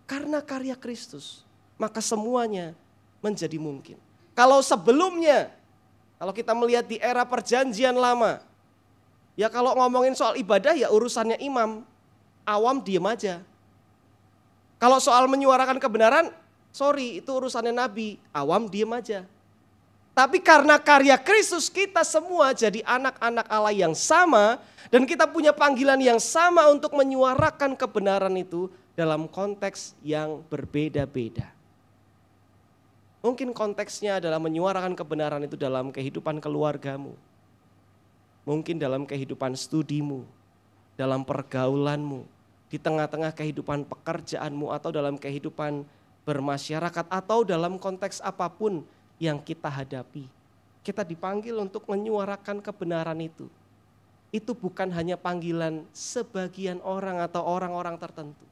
Karena karya Kristus, maka semuanya menjadi mungkin. Kalau sebelumnya, kalau kita melihat di era perjanjian lama, ya kalau ngomongin soal ibadah ya urusannya imam, awam diem aja. Kalau soal menyuarakan kebenaran, sorry, itu urusannya nabi, awam diem aja. Tapi karena karya Kristus kita semua jadi anak-anak Allah yang sama dan kita punya panggilan yang sama untuk menyuarakan kebenaran itu dalam konteks yang berbeda-beda. Mungkin konteksnya adalah menyuarakan kebenaran itu dalam kehidupan keluargamu. Mungkin dalam kehidupan studimu, dalam pergaulanmu, di tengah-tengah kehidupan pekerjaanmu atau dalam kehidupan bermasyarakat atau dalam konteks apapun yang kita hadapi. Kita dipanggil untuk menyuarakan kebenaran itu. Itu bukan hanya panggilan sebagian orang atau orang-orang tertentu.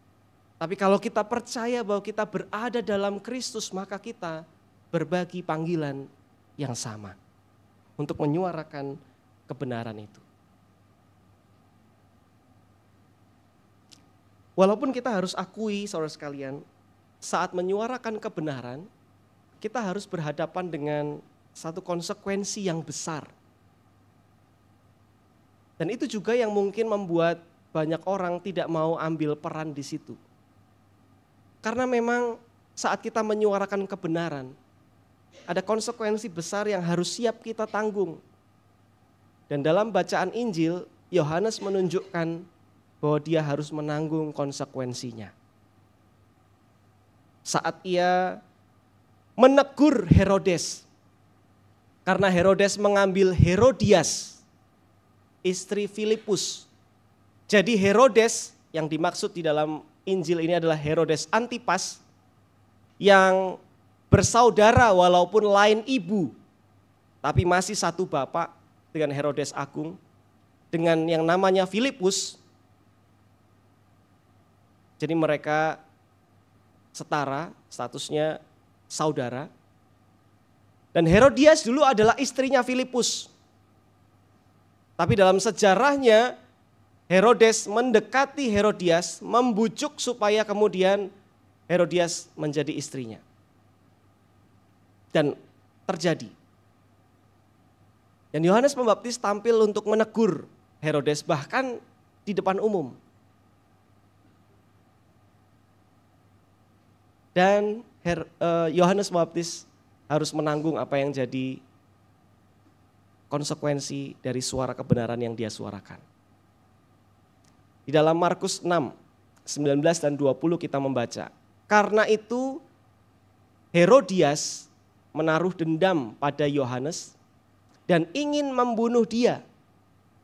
Tapi kalau kita percaya bahwa kita berada dalam Kristus, maka kita berbagi panggilan yang sama untuk menyuarakan kebenaran itu. Walaupun kita harus akui saudara sekalian, saat menyuarakan kebenaran, kita harus berhadapan dengan satu konsekuensi yang besar. Dan itu juga yang mungkin membuat banyak orang tidak mau ambil peran di situ. Karena memang saat kita menyuarakan kebenaran, ada konsekuensi besar yang harus siap kita tanggung. Dan dalam bacaan Injil, Yohanes menunjukkan bahwa dia harus menanggung konsekuensinya. Saat ia menegur Herodes, karena Herodes mengambil Herodias, istri Filipus. Jadi Herodes yang dimaksud di dalam Injil ini adalah Herodes Antipas, yang bersaudara walaupun lain ibu, tapi masih satu bapak dengan Herodes Agung, dengan yang namanya Filipus. Jadi mereka setara, statusnya saudara. Dan Herodias dulu adalah istrinya Filipus. Tapi dalam sejarahnya Herodes mendekati Herodias, membujuk supaya kemudian Herodias menjadi istrinya. Dan terjadi. Dan Yohanes Pembaptis tampil untuk menegur Herodes bahkan di depan umum. Dan Yohanes Pembaptis harus menanggung apa yang jadi konsekuensi dari suara kebenaran yang dia suarakan. Di dalam Markus 6, 19 dan 20 kita membaca, karena itu Herodias menaruh dendam pada Yohanes dan ingin membunuh dia,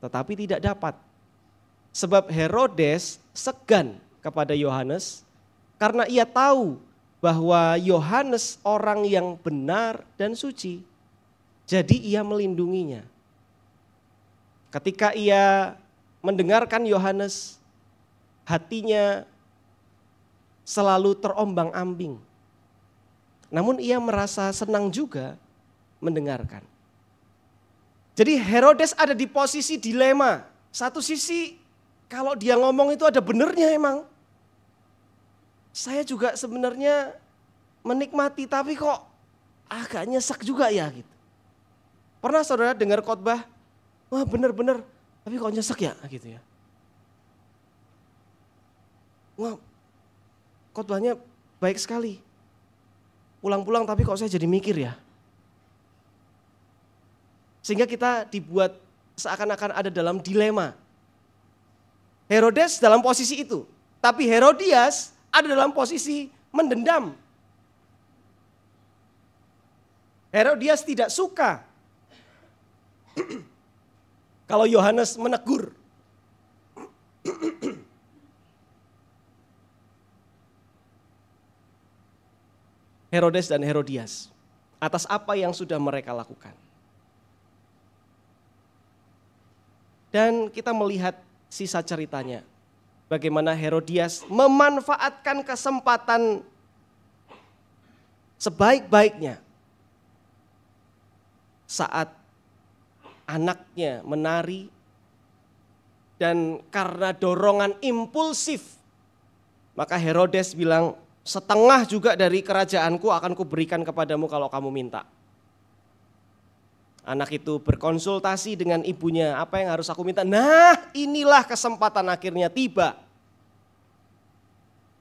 tetapi tidak dapat. Sebab Herodes segan kepada Yohanes karena ia tahu bahwa Yohanes orang yang benar dan suci. Jadi ia melindunginya. Ketika ia mendengarkan Yohanes, hatinya selalu terombang-ambing. Namun ia merasa senang juga mendengarkan. Jadi Herodes ada di posisi dilema. Satu sisi kalau dia ngomong itu ada benernya emang. Saya juga sebenarnya menikmati tapi kok agak nyesek juga ya gitu. Pernah saudara dengar khotbah, wah bener-bener tapi kok nyesek ya gitu ya. Wah khotbahnya baik sekali. Pulang-pulang tapi kok saya jadi mikir ya. Sehingga kita dibuat seakan-akan ada dalam dilema. Herodes dalam posisi itu, tapi Herodias ada dalam posisi mendendam. Herodias tidak suka kalau Yohanes menegur. Herodes dan Herodias atas apa yang sudah mereka lakukan. Dan kita melihat sisa ceritanya. Bagaimana Herodias memanfaatkan kesempatan sebaik-baiknya saat anaknya menari dan karena dorongan impulsif maka Herodes bilang, setengah juga dari kerajaanku akan kuberikan kepadamu kalau kamu minta. Anak itu berkonsultasi dengan ibunya, apa yang harus aku minta? Nah inilah kesempatan akhirnya tiba.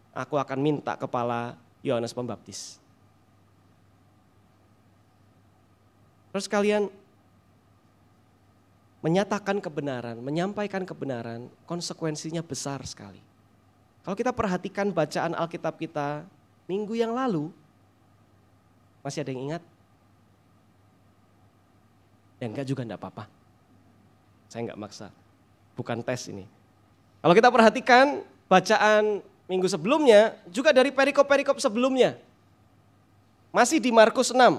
Aku akan minta kepala Yohanes Pembaptis. Terus kalian menyatakan kebenaran, menyampaikan kebenaran, konsekuensinya besar sekali. Kalau kita perhatikan bacaan Alkitab kita minggu yang lalu, masih ada yang ingat? Ya enggak juga enggak apa-apa. Saya enggak maksa. Bukan tes ini. Kalau kita perhatikan bacaan minggu sebelumnya, juga dari perikop-perikop sebelumnya. Masih di Markus 6.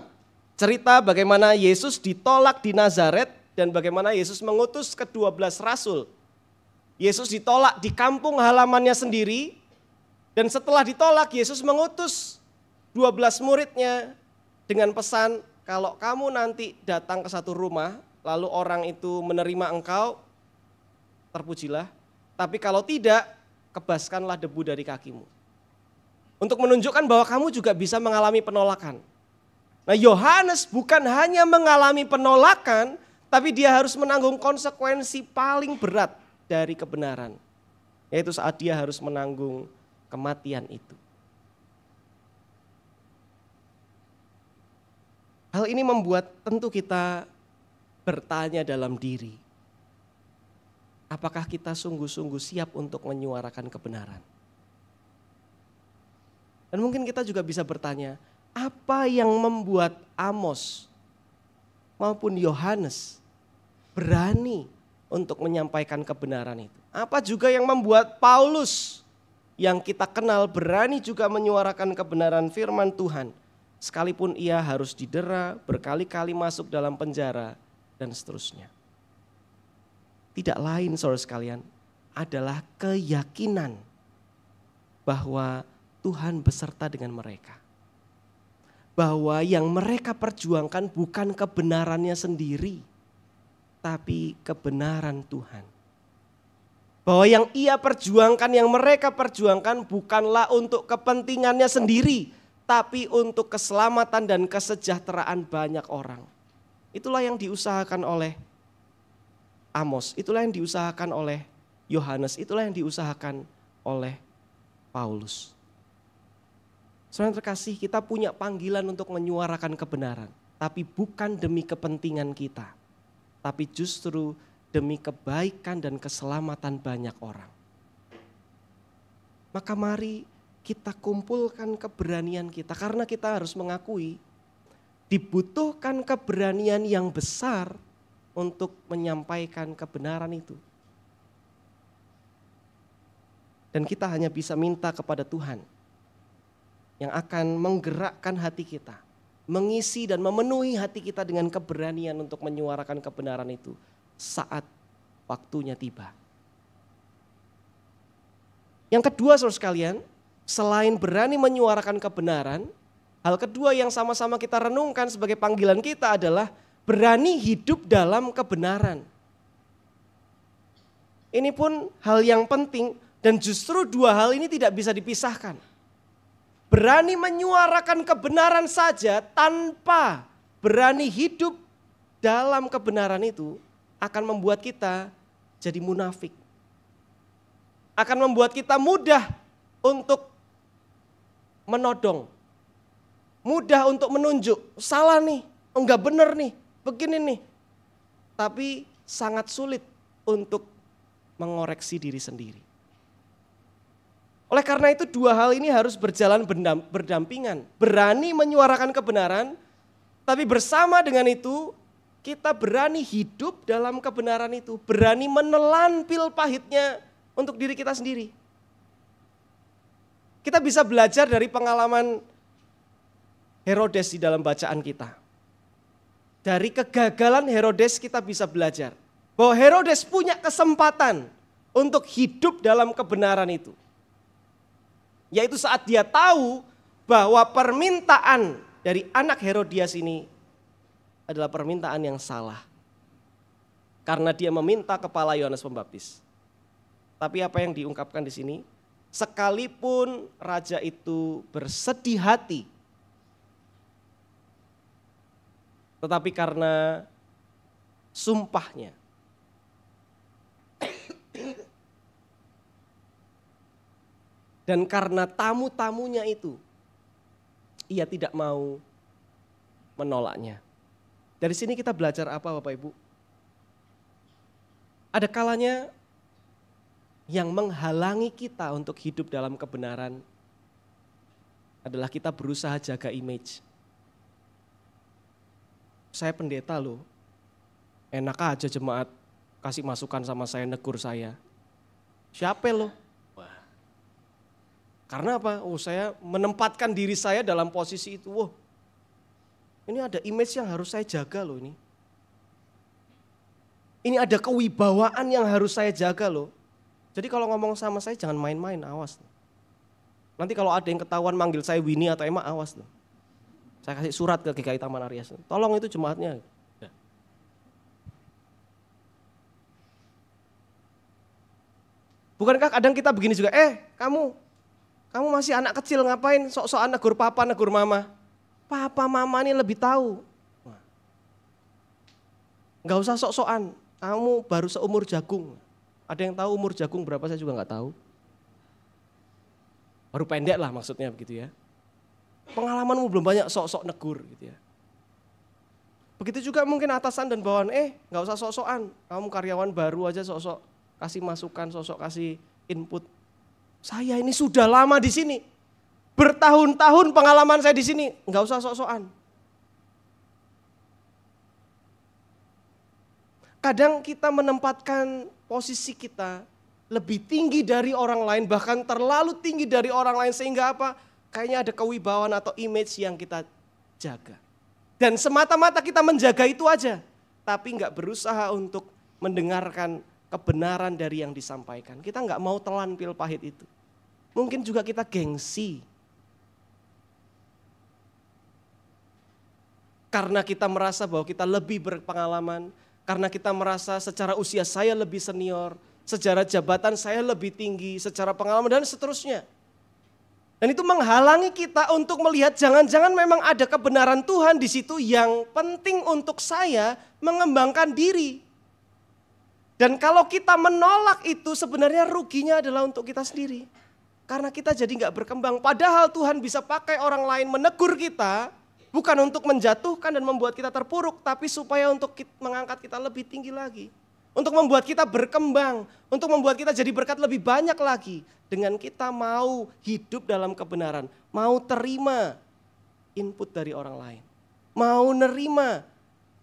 Cerita bagaimana Yesus ditolak di Nazaret dan bagaimana Yesus mengutus ke-12 rasul. Yesus ditolak di kampung halamannya sendiri dan setelah ditolak Yesus mengutus 12 muridnya dengan pesan, kalau kamu nanti datang ke satu rumah, lalu orang itu menerima engkau, terpujilah. Tapi kalau tidak, kebaskanlah debu dari kakimu. untuk menunjukkan bahwa kamu juga bisa mengalami penolakan. Nah, Yohanes bukan hanya mengalami penolakan, tapi dia harus menanggung konsekuensi paling berat dari kebenaran, yaitu saat dia harus menanggung kematian itu. Hal ini membuat tentu kita bertanya dalam diri, apakah kita sungguh-sungguh siap untuk menyuarakan kebenaran? Dan mungkin kita juga bisa bertanya, apa yang membuat Amos maupun Yohanes berani untuk menyampaikan kebenaran itu? Apa juga yang membuat Paulus yang kita kenal berani juga menyuarakan kebenaran firman Tuhan, sekalipun ia harus didera, berkali-kali masuk dalam penjara, dan seterusnya? Tidak lain, saudara sekalian, adalah keyakinan bahwa Tuhan beserta dengan mereka. Bahwa yang mereka perjuangkan bukan kebenarannya sendiri, tapi kebenaran Tuhan. Bahwa yang ia perjuangkan, yang mereka perjuangkan bukanlah untuk kepentingannya sendiri, tapi untuk keselamatan dan kesejahteraan banyak orang. Itulah yang diusahakan oleh Amos, itulah yang diusahakan oleh Yohanes, itulah yang diusahakan oleh Paulus. Saudara terkasih, kita punya panggilan untuk menyuarakan kebenaran, tapi bukan demi kepentingan kita, tapi justru demi kebaikan dan keselamatan banyak orang. Maka mari kita kumpulkan keberanian kita, karena kita harus mengakui dibutuhkan keberanian yang besar untuk menyampaikan kebenaran itu. Dan kita hanya bisa minta kepada Tuhan yang akan menggerakkan hati kita, mengisi dan memenuhi hati kita dengan keberanian untuk menyuarakan kebenaran itu saat waktunya tiba. Yang kedua, saudara sekalian, selain berani menyuarakan kebenaran, hal kedua yang sama-sama kita renungkan sebagai panggilan kita adalah berani hidup dalam kebenaran. Ini pun hal yang penting, dan justru dua hal ini tidak bisa dipisahkan. Berani menyuarakan kebenaran saja tanpa berani hidup dalam kebenaran itu akan membuat kita jadi munafik. Akan membuat kita mudah untuk menodong. Mudah untuk menunjuk, salah nih, enggak benar nih, begini nih. Tapi sangat sulit untuk mengoreksi diri sendiri. Oleh karena itu dua hal ini harus berjalan berdampingan. Berani menyuarakan kebenaran, tapi bersama dengan itu kita berani hidup dalam kebenaran itu. Berani menelan pil pahitnya untuk diri kita sendiri. Kita bisa belajar dari pengalaman Herodes di dalam bacaan kita. Dari kegagalan Herodes kita bisa belajar bahwa Herodes punya kesempatan untuk hidup dalam kebenaran itu. Yaitu saat dia tahu bahwa permintaan dari anak Herodias ini adalah permintaan yang salah. Karena dia meminta kepala Yohanes Pembaptis. Tapi apa yang diungkapkan di sini? Sekalipun raja itu bersedih hati, tetapi karena sumpahnya, dan karena tamu-tamunya itu, ia tidak mau menolaknya. Dari sini kita belajar apa, Bapak Ibu? Ada kalanya yang menghalangi kita untuk hidup dalam kebenaran adalah kita berusaha jaga image. Saya pendeta loh, enak aja jemaat kasih masukan sama saya, negur saya. Siapa lo? Karena apa? Oh, saya menempatkan diri saya dalam posisi itu. Wah, ini ada image yang harus saya jaga loh ini. Ini ada kewibawaan yang harus saya jaga loh. Jadi kalau ngomong sama saya jangan main-main, awas. Nanti kalau ada yang ketahuan manggil saya Winnie atau Emma, awas loh. Saya kasih surat ke GKI Taman Arias. Tolong itu jemaatnya. Bukankah kadang kita begini juga, Kamu masih anak kecil ngapain sok-sokan negur papa, negur mama. Papa mama ini lebih tahu. Nggak usah sok-sokan, kamu baru seumur jagung. Ada yang tahu umur jagung berapa, saya juga nggak tahu. Baru pendek lah maksudnya begitu ya. Pengalamanmu belum banyak, sok-sok negur gitu ya. Begitu juga mungkin atasan dan bawahan, nggak usah sok-sokan. Kamu karyawan baru aja sok-sok kasih masukan, sok-sok kasih input. Saya ini sudah lama di sini. Bertahun-tahun pengalaman saya di sini, nggak usah sok-sokan. Kadang kita menempatkan posisi kita lebih tinggi dari orang lain, bahkan terlalu tinggi dari orang lain sehingga apa? Kayaknya ada kewibawaan atau image yang kita jaga. Dan semata-mata kita menjaga itu aja, tapi nggak berusaha untuk mendengarkan kebenaran dari yang disampaikan. Kita nggak mau telan pil pahit itu. Mungkin juga kita gengsi. Karena kita merasa bahwa kita lebih berpengalaman, karena kita merasa secara usia saya lebih senior, secara jabatan saya lebih tinggi, secara pengalaman dan seterusnya. Dan itu menghalangi kita untuk melihat jangan-jangan memang ada kebenaran Tuhan di situ yang penting untuk saya mengembangkan diri. Dan kalau kita menolak itu sebenarnya ruginya adalah untuk kita sendiri. Karena kita jadi nggak berkembang. Padahal Tuhan bisa pakai orang lain menegur kita, bukan untuk menjatuhkan dan membuat kita terpuruk, tapi supaya untuk mengangkat kita lebih tinggi lagi. Untuk membuat kita berkembang, untuk membuat kita jadi berkat lebih banyak lagi. Dengan kita mau hidup dalam kebenaran, mau terima input dari orang lain. Mau nerima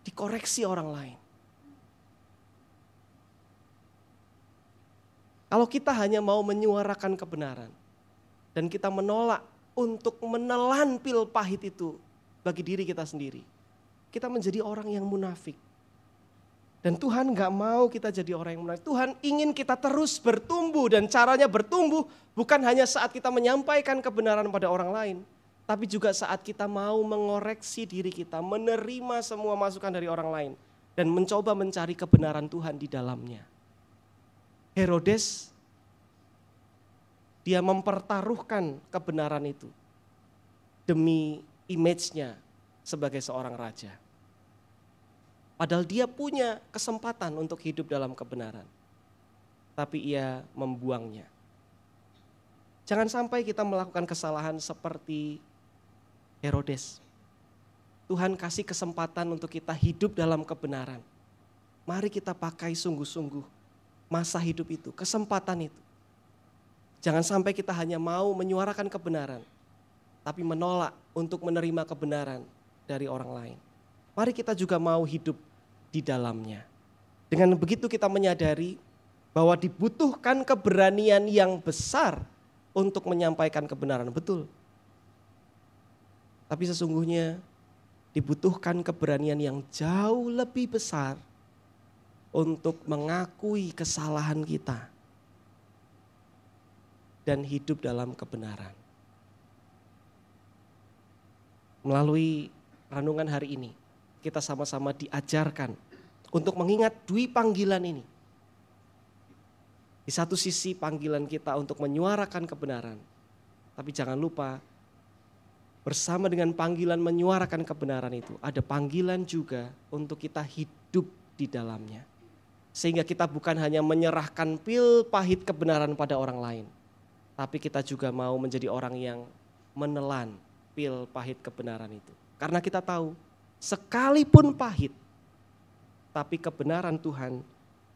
dikoreksi orang lain. Kalau kita hanya mau menyuarakan kebenaran, dan kita menolak untuk menelan pil pahit itu bagi diri kita sendiri, kita menjadi orang yang munafik. Dan Tuhan gak mau kita jadi orang yang munafik. Tuhan ingin kita terus bertumbuh, dan caranya bertumbuh bukan hanya saat kita menyampaikan kebenaran pada orang lain, tapi juga saat kita mau mengoreksi diri kita, menerima semua masukan dari orang lain, dan mencoba mencari kebenaran Tuhan di dalamnya. Herodes, dia mempertaruhkan kebenaran itu demi image-nya sebagai seorang raja. Padahal dia punya kesempatan untuk hidup dalam kebenaran. Tapi ia membuangnya. Jangan sampai kita melakukan kesalahan seperti Herodes. Tuhan kasih kesempatan untuk kita hidup dalam kebenaran. Mari kita pakai sungguh-sungguh masa hidup itu, kesempatan itu. Jangan sampai kita hanya mau menyuarakan kebenaran, tapi menolak untuk menerima kebenaran dari orang lain. Mari kita juga mau hidup di dalamnya. Dengan begitu kita menyadari bahwa dibutuhkan keberanian yang besar untuk menyampaikan kebenaran, betul. Tapi sesungguhnya dibutuhkan keberanian yang jauh lebih besar untuk mengakui kesalahan kita dan hidup dalam kebenaran. Melalui renungan hari ini, kita sama-sama diajarkan untuk mengingat dui panggilan ini. Di satu sisi panggilan kita untuk menyuarakan kebenaran, tapi jangan lupa bersama dengan panggilan menyuarakan kebenaran itu, ada panggilan juga untuk kita hidup di dalamnya. Sehingga kita bukan hanya menyerahkan pil pahit kebenaran pada orang lain, tapi kita juga mau menjadi orang yang menelan pil pahit kebenaran itu. Karena kita tahu, sekalipun pahit, tapi kebenaran Tuhan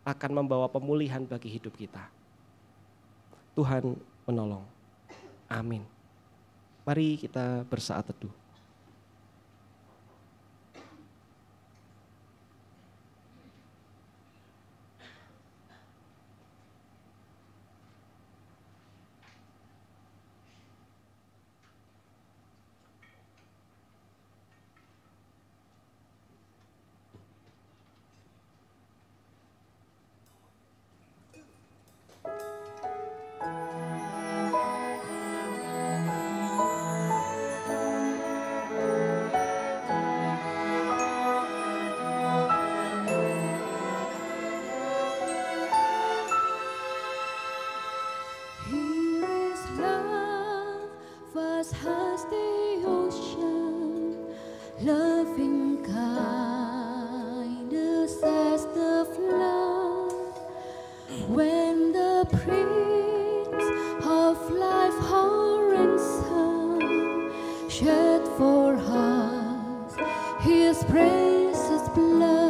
akan membawa pemulihan bagi hidup kita. Tuhan menolong. Amin. Mari kita bersaat teduh. When the Prince of Life, our ransom, shed for us His precious blood.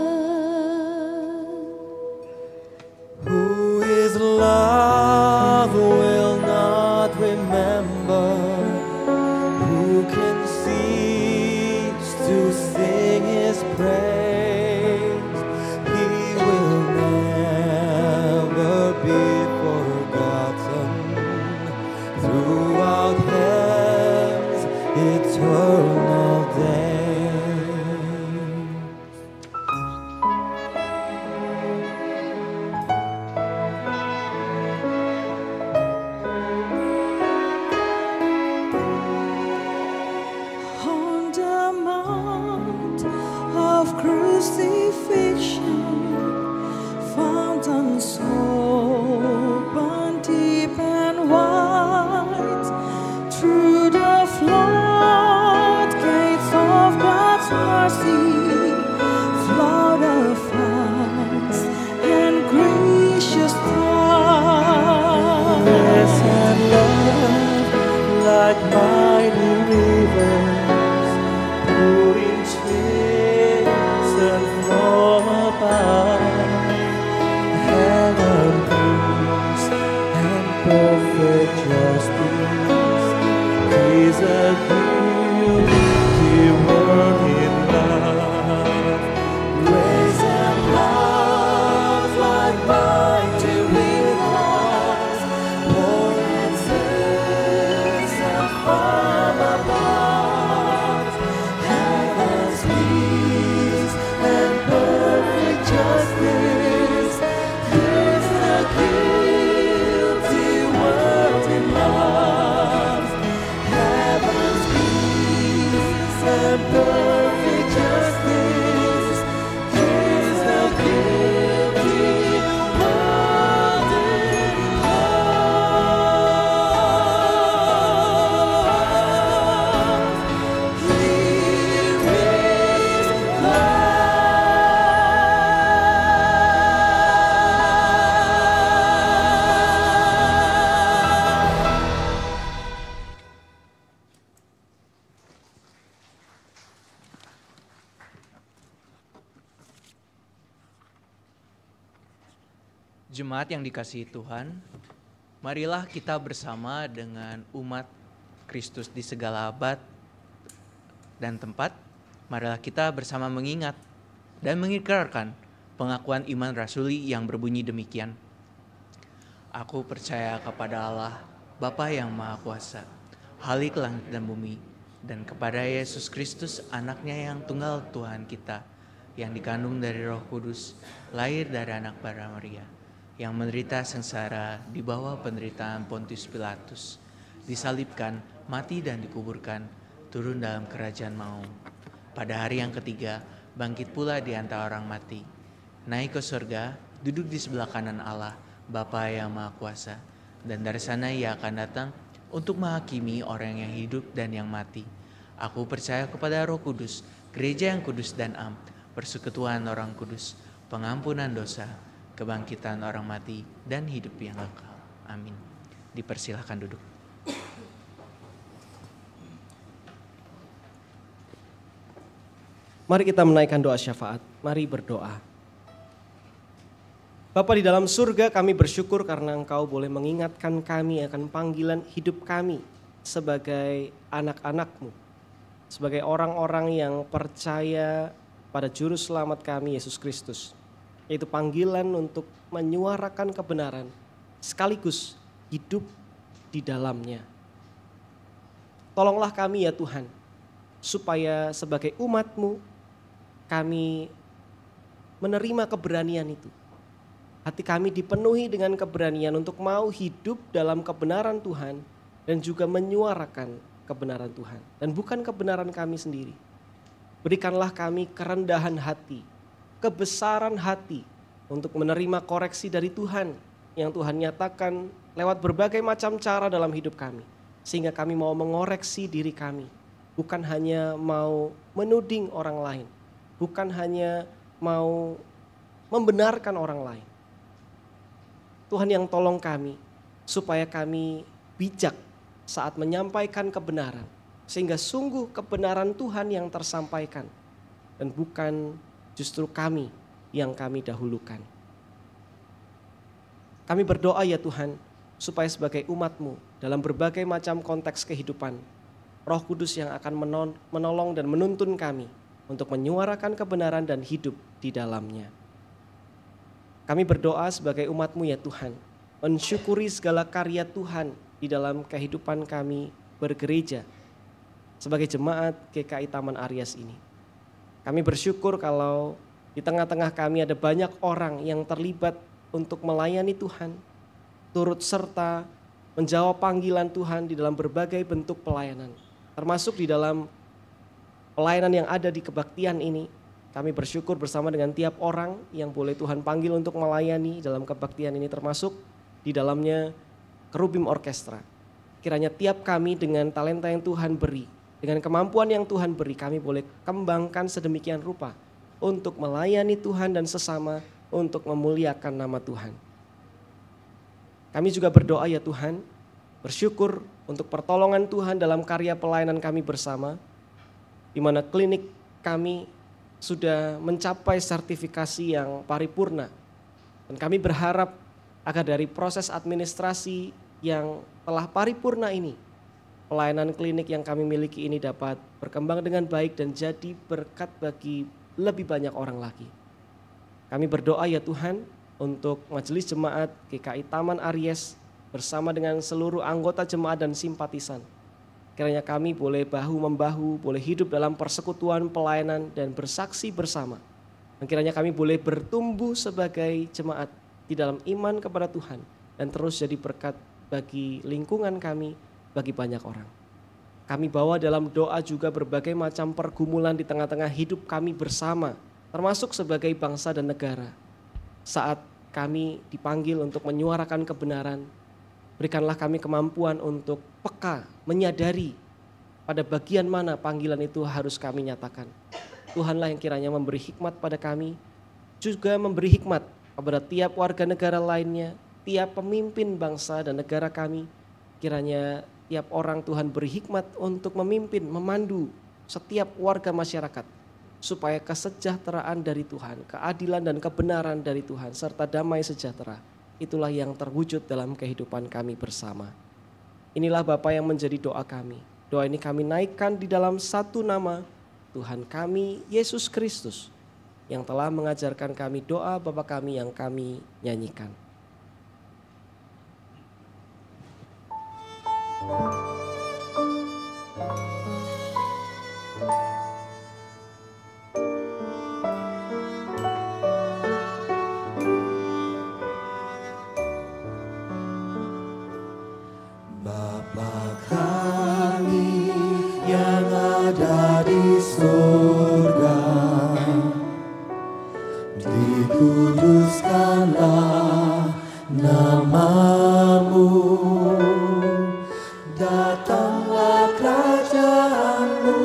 Who is love will not remember, who can cease to sing His praise. He will never be forgotten throughout heaven's eternal day. On the mount of crucifixion, fountains open deep and wide, through the floodgates of God's mercy, flood of fast and gracious tide. Grace and love like mighty rivers, pouring streams and from above. Heaven, peace, and perfect justice is a guilty world in love. Grace and love like mighty rivers, pouring streams and from above. Heaven's peace and perfect justice is a guilty world in love. Heaven's peace and perfect justice is a guilty world in love. Here is Jemaat yang dikasihi Tuhan, marilah kita bersama dengan umat Kristus di segala abad dan tempat. Marilah kita bersama mengingat dan mengikrarkan pengakuan iman rasuli yang berbunyi demikian. Aku percaya kepada Allah, Bapa yang Maha Kuasa, Khalik langit dan bumi, dan kepada Yesus Kristus, anaknya yang tunggal Tuhan kita, yang dikandung dari Roh Kudus, lahir dari anak bara Maria, yang menderita sengsara di bawah penderitaan Pontius Pilatus, disalibkan, mati dan dikuburkan, turun dalam kerajaan maut. Pada hari yang ketiga, bangkit pula di antara orang mati, naik ke surga, duduk di sebelah kanan Allah, Bapa yang Maha Kuasa, dan dari sana Ia akan datang untuk menghakimi orang yang hidup dan yang mati. Aku percaya kepada Roh Kudus, gereja yang kudus dan am, persekutuan orang kudus, pengampunan dosa, kebangkitan orang mati, dan hidup yang kekal. Amin. Dipersilahkan duduk. Mari kita menaikkan doa syafaat. Mari berdoa. Bapa di dalam surga, kami bersyukur karena Engkau boleh mengingatkan kami akan panggilan hidup kami sebagai anak-anak-Mu, sebagai orang-orang yang percaya pada Juru Selamat kami, Yesus Kristus. Yaitu panggilan untuk menyuarakan kebenaran sekaligus hidup di dalamnya. Tolonglah kami ya Tuhan, supaya sebagai umat-Mu kami menerima keberanian itu. Hati kami dipenuhi dengan keberanian untuk mau hidup dalam kebenaran Tuhan dan juga menyuarakan kebenaran Tuhan. Dan bukan kebenaran kami sendiri. Berikanlah kami kerendahan hati, kebesaran hati untuk menerima koreksi dari Tuhan yang Tuhan nyatakan lewat berbagai macam cara dalam hidup kami. Sehingga kami mau mengoreksi diri kami, bukan hanya mau menuding orang lain, bukan hanya mau membenarkan orang lain. Tuhan yang tolong kami, supaya kami bijak saat menyampaikan kebenaran. Sehingga sungguh kebenaran Tuhan yang tersampaikan, dan bukan justru kami yang kami dahulukan. Kami berdoa ya Tuhan, supaya sebagai umat-Mu dalam berbagai macam konteks kehidupan, Roh Kudus yang akan menolong dan menuntun kami untuk menyuarakan kebenaran dan hidup di dalamnya. Kami berdoa sebagai umat-Mu ya Tuhan, mensyukuri segala karya Tuhan di dalam kehidupan kami bergereja sebagai jemaat GKI Taman Aries ini. Kami bersyukur kalau di tengah-tengah kami ada banyak orang yang terlibat untuk melayani Tuhan, turut serta menjawab panggilan Tuhan di dalam berbagai bentuk pelayanan, termasuk di dalam pelayanan yang ada di kebaktian ini. Kami bersyukur bersama dengan tiap orang yang boleh Tuhan panggil untuk melayani dalam kebaktian ini, termasuk di dalamnya Kerubim Orkestra. Kiranya tiap kami dengan talenta yang Tuhan beri, dengan kemampuan yang Tuhan beri, kami boleh kembangkan sedemikian rupa untuk melayani Tuhan dan sesama, untuk memuliakan nama Tuhan. Kami juga berdoa ya Tuhan, bersyukur untuk pertolongan Tuhan dalam karya pelayanan kami bersama, di mana klinik kami sudah mencapai sertifikasi yang paripurna. Dan kami berharap agar dari proses administrasi yang telah paripurna ini, pelayanan klinik yang kami miliki ini dapat berkembang dengan baik dan jadi berkat bagi lebih banyak orang lagi. Kami berdoa ya Tuhan untuk majelis jemaat GKI Taman Aries bersama dengan seluruh anggota jemaat dan simpatisan. Kiranya kami boleh bahu-membahu, boleh hidup dalam persekutuan pelayanan dan bersaksi bersama. Dan kiranya kami boleh bertumbuh sebagai jemaat di dalam iman kepada Tuhan dan terus jadi berkat bagi lingkungan kami, bagi banyak orang. Kami bawa dalam doa juga berbagai macam pergumulan di tengah-tengah hidup kami bersama, termasuk sebagai bangsa dan negara. Saat kami dipanggil untuk menyuarakan kebenaran, berikanlah kami kemampuan untuk peka, menyadari pada bagian mana panggilan itu harus kami nyatakan. Tuhanlah yang kiranya memberi hikmat pada kami, juga memberi hikmat kepada tiap warga negara lainnya, tiap pemimpin bangsa dan negara kami. Kiranya tiap orang Tuhan beri hikmat untuk memimpin, memandu setiap warga masyarakat, supaya kesejahteraan dari Tuhan, keadilan dan kebenaran dari Tuhan, serta damai sejahtera, itulah yang terwujud dalam kehidupan kami bersama. Inilah Bapa yang menjadi doa kami. Doa ini kami naikkan di dalam satu nama, Tuhan kami Yesus Kristus, yang telah mengajarkan kami doa Bapa kami yang kami nyanyikan. Bapa kami yang ada di surga, dikuduskanlah nama-Mu, datanglah kerajaan-Mu,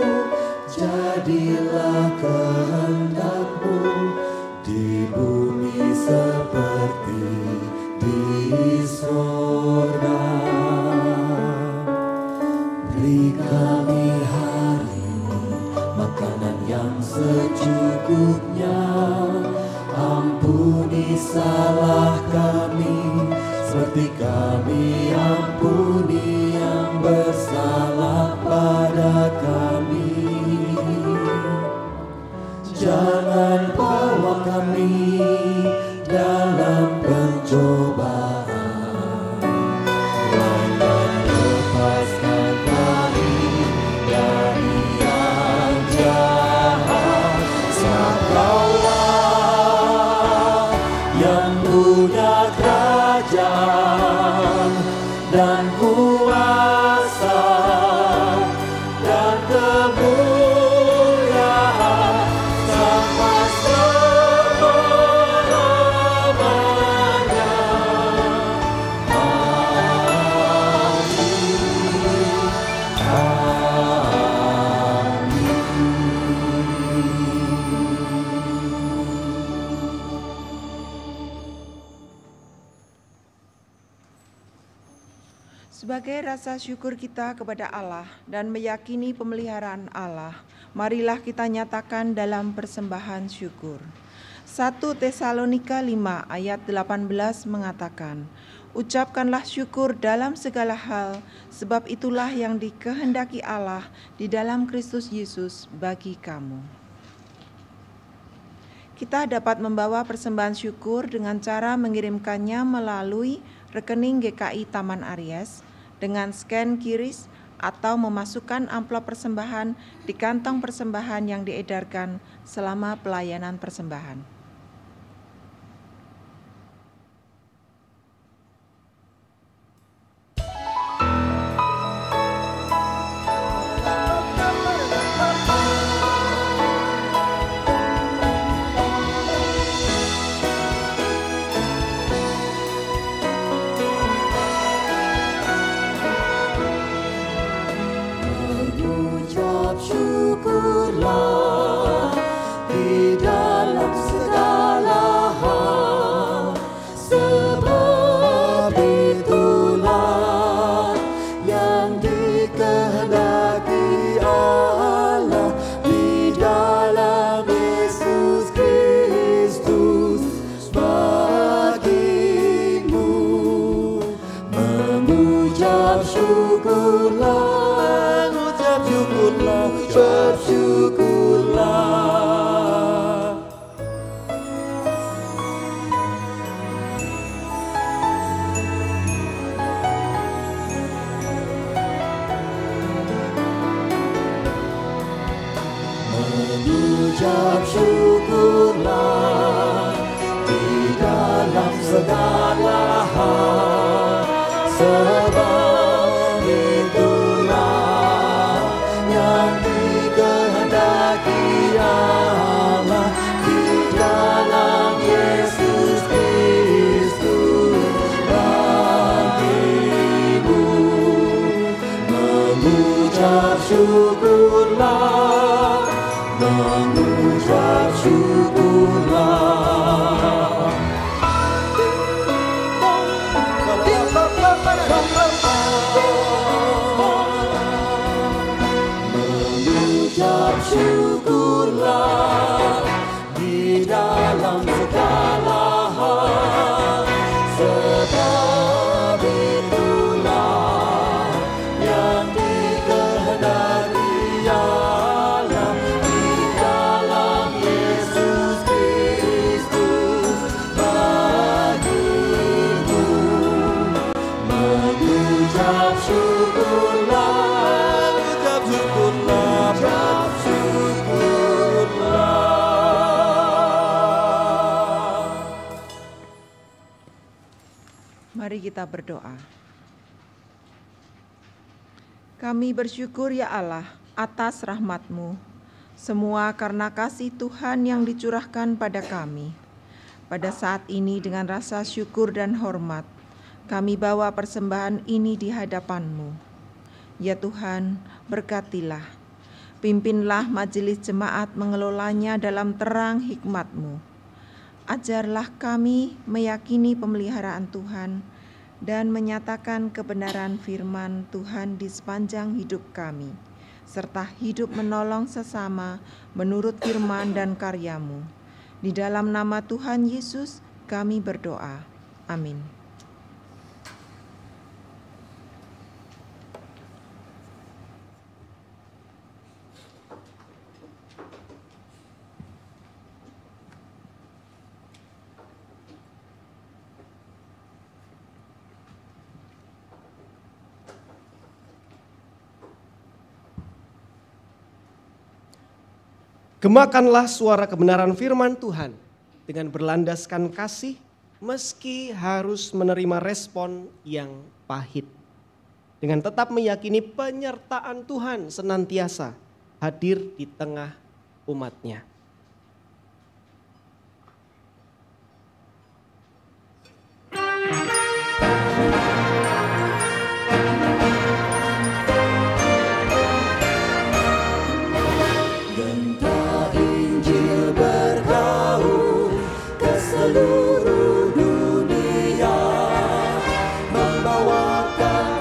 jadilah kehendak-Mu di bumi seperti di surga. Beri kami hari ini makanan yang secukupnya, ampuni salah kami seperti kami ampuni yang bersalah pada kami. Jangan bawa kami dalam pencobaan, melainkan lepaskan kami dari yang jahat. Sebab Kau-Lah yang punya kerajaan dan kuasa dan kemuliaan sampai selama-lamanya. Sebagai rasa syukur kita kepada Allah dan meyakini pemeliharaan Allah, marilah kita nyatakan dalam persembahan syukur. 1 Tesalonika 5 ayat 18 mengatakan, ucapkanlah syukur dalam segala hal, sebab itulah yang dikehendaki Allah di dalam Kristus Yesus bagi kamu. Kita dapat membawa persembahan syukur dengan cara mengirimkannya melalui rekening GKI Taman Aries dengan scan QRIS atau memasukkan amplop persembahan di kantong persembahan yang diedarkan selama pelayanan persembahan. Syukurlah di dalam segala hal, sebab itulah yang dikehendaki Allah di dalam Yesus Kristus bagimu. Mengucap syukurlah, bersyukurlah. Mengucap syukurlah di dalam segala hal, sebab itulah yang dikehendaki Allah di dalam Yesus Kristus bagimu. Mengucap syukurlah, mengucap syukurlah. Mengucap syukurlah di dalam segala hal, sebab itulah yang dikehendaki Allah di dalam Yesus Kristus bagimu. Mengucap syukurlah, mengucap syukurlah, mengucap syukurlah. Mari kita berdoa. Kami bersyukur ya Allah atas rahmat-Mu, semua karena kasih Tuhan yang dicurahkan pada kami. Pada saat ini dengan rasa syukur dan hormat, kami bawa persembahan ini di hadapan-Mu. Ya Tuhan, berkatilah, pimpinlah majelis jemaat mengelolanya dalam terang hikmat-Mu. Ajarlah kami meyakini pemeliharaan Tuhan dan menyatakan kebenaran firman Tuhan di sepanjang hidup kami, serta hidup menolong sesama menurut firman dan karya-Mu. Di dalam nama Tuhan Yesus kami berdoa. Amin. Gemakanlah suara kebenaran firman Tuhan dengan berlandaskan kasih meski harus menerima respon yang pahit. Dengan tetap meyakini penyertaan Tuhan senantiasa hadir di tengah umat-Nya. Seluruh dunia membawakan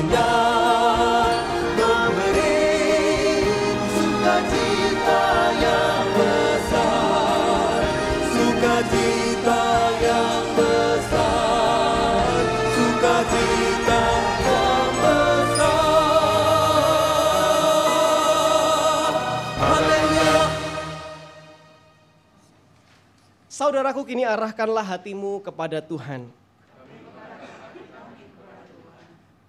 karunia memberi sukacita yang besar, sukacita yang besar, sukacita yang besar. Haleluya. Saudaraku, kini arahkanlah hatimu kepada Tuhan.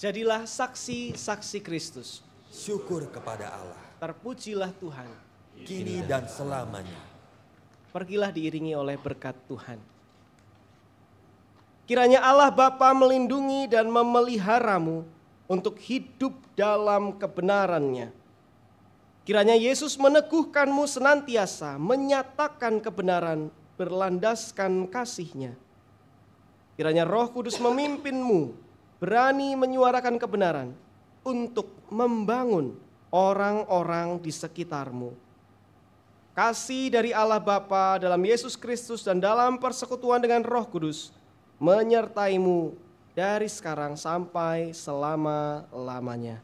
Jadilah saksi-saksi Kristus. Syukur kepada Allah. Terpujilah Tuhan. Kini dan selamanya. Pergilah diiringi oleh berkat Tuhan. Kiranya Allah Bapa melindungi dan memeliharamu untuk hidup dalam kebenarannya. Kiranya Yesus meneguhkanmu senantiasa menyatakan kebenaran berlandaskan kasih-Nya. Kiranya Roh Kudus memimpinmu berani menyuarakan kebenaran untuk membangun orang-orang di sekitarmu. Kasih dari Allah Bapa dalam Yesus Kristus dan dalam persekutuan dengan Roh Kudus menyertaimu dari sekarang sampai selama-lamanya.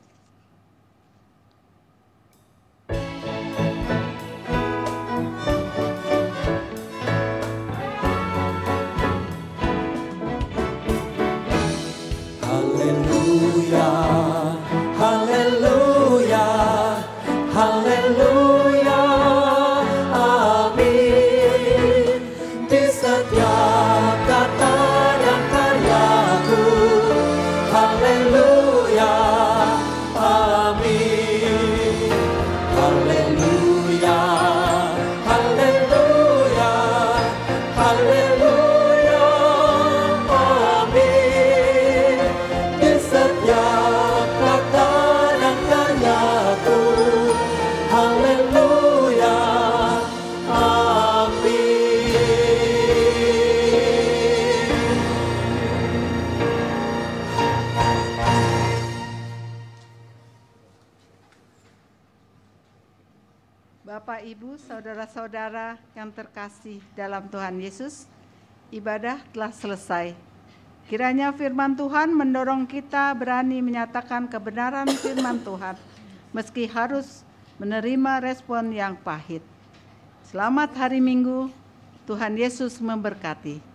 Haleluya, haleluya, haleluya, amin. Di setiap kata dan karyaku, haleluya, amin. Haleluya, haleluya, haleluya, amin. Di setiap kata dan karyaku, haleluya, Bapak, Ibu, saudara-saudara yang terkasih dalam Tuhan Yesus, ibadah telah selesai. Kiranya firman Tuhan mendorong kita berani menyatakan kebenaran firman Tuhan, meski harus menerima respon yang pahit. Selamat hari Minggu, Tuhan Yesus memberkati.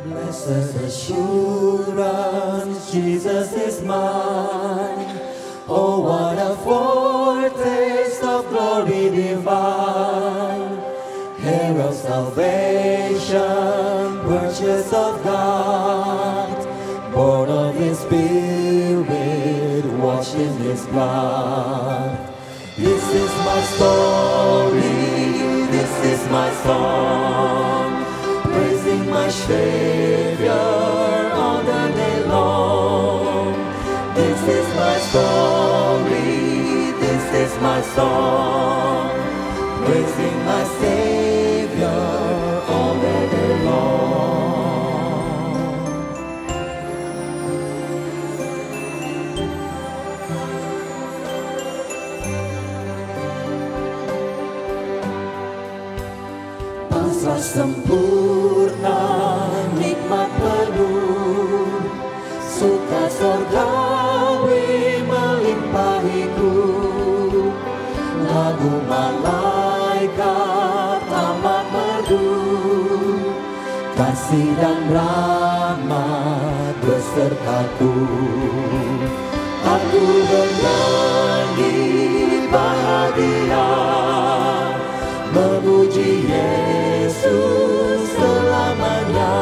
Blessed assurance, Jesus is mine. Oh, what a foretaste of glory divine. Heir of salvation, purchase of God, born of His Spirit, washed in His blood. This is my story, this is my song, praising my Savior all the day long. This is my story, this is my song, praising my Savior all the day long. Pasrah sempurna, nikmat penuh, suka sorgawi melimpahiku. Lagu malaikat amat merdu, kasih dan rahmat besertaku. Aku bernyanyi bahagia, memuji Yesus selamanya.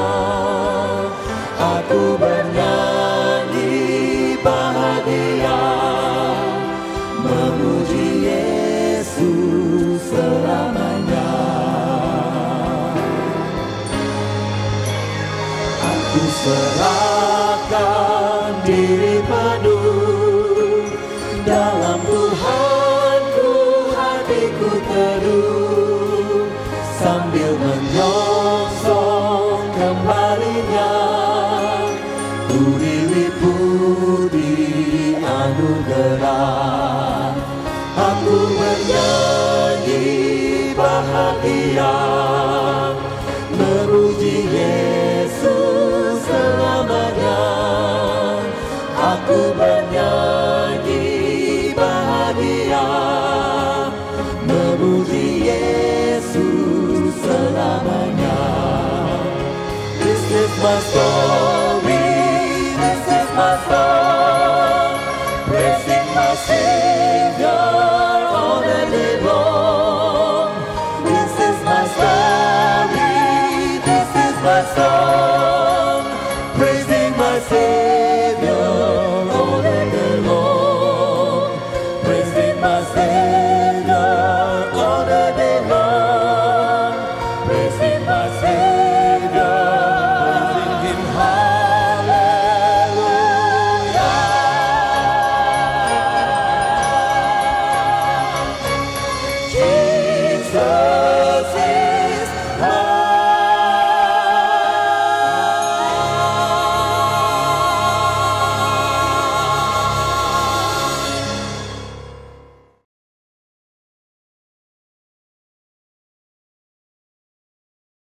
Aku bernyanyi bahagia, memuji Yesus selamanya. Aku serahkan diri penuh, dalam Tuhanku hatiku aku teduh sambil menyongsong kembalinya. Ku diliputi anugerah, aku bernyanyi bahagia, memuji Yesus selamanya. Aku bernyanyi bahagia, memuji Yesus selamanya. This is my song.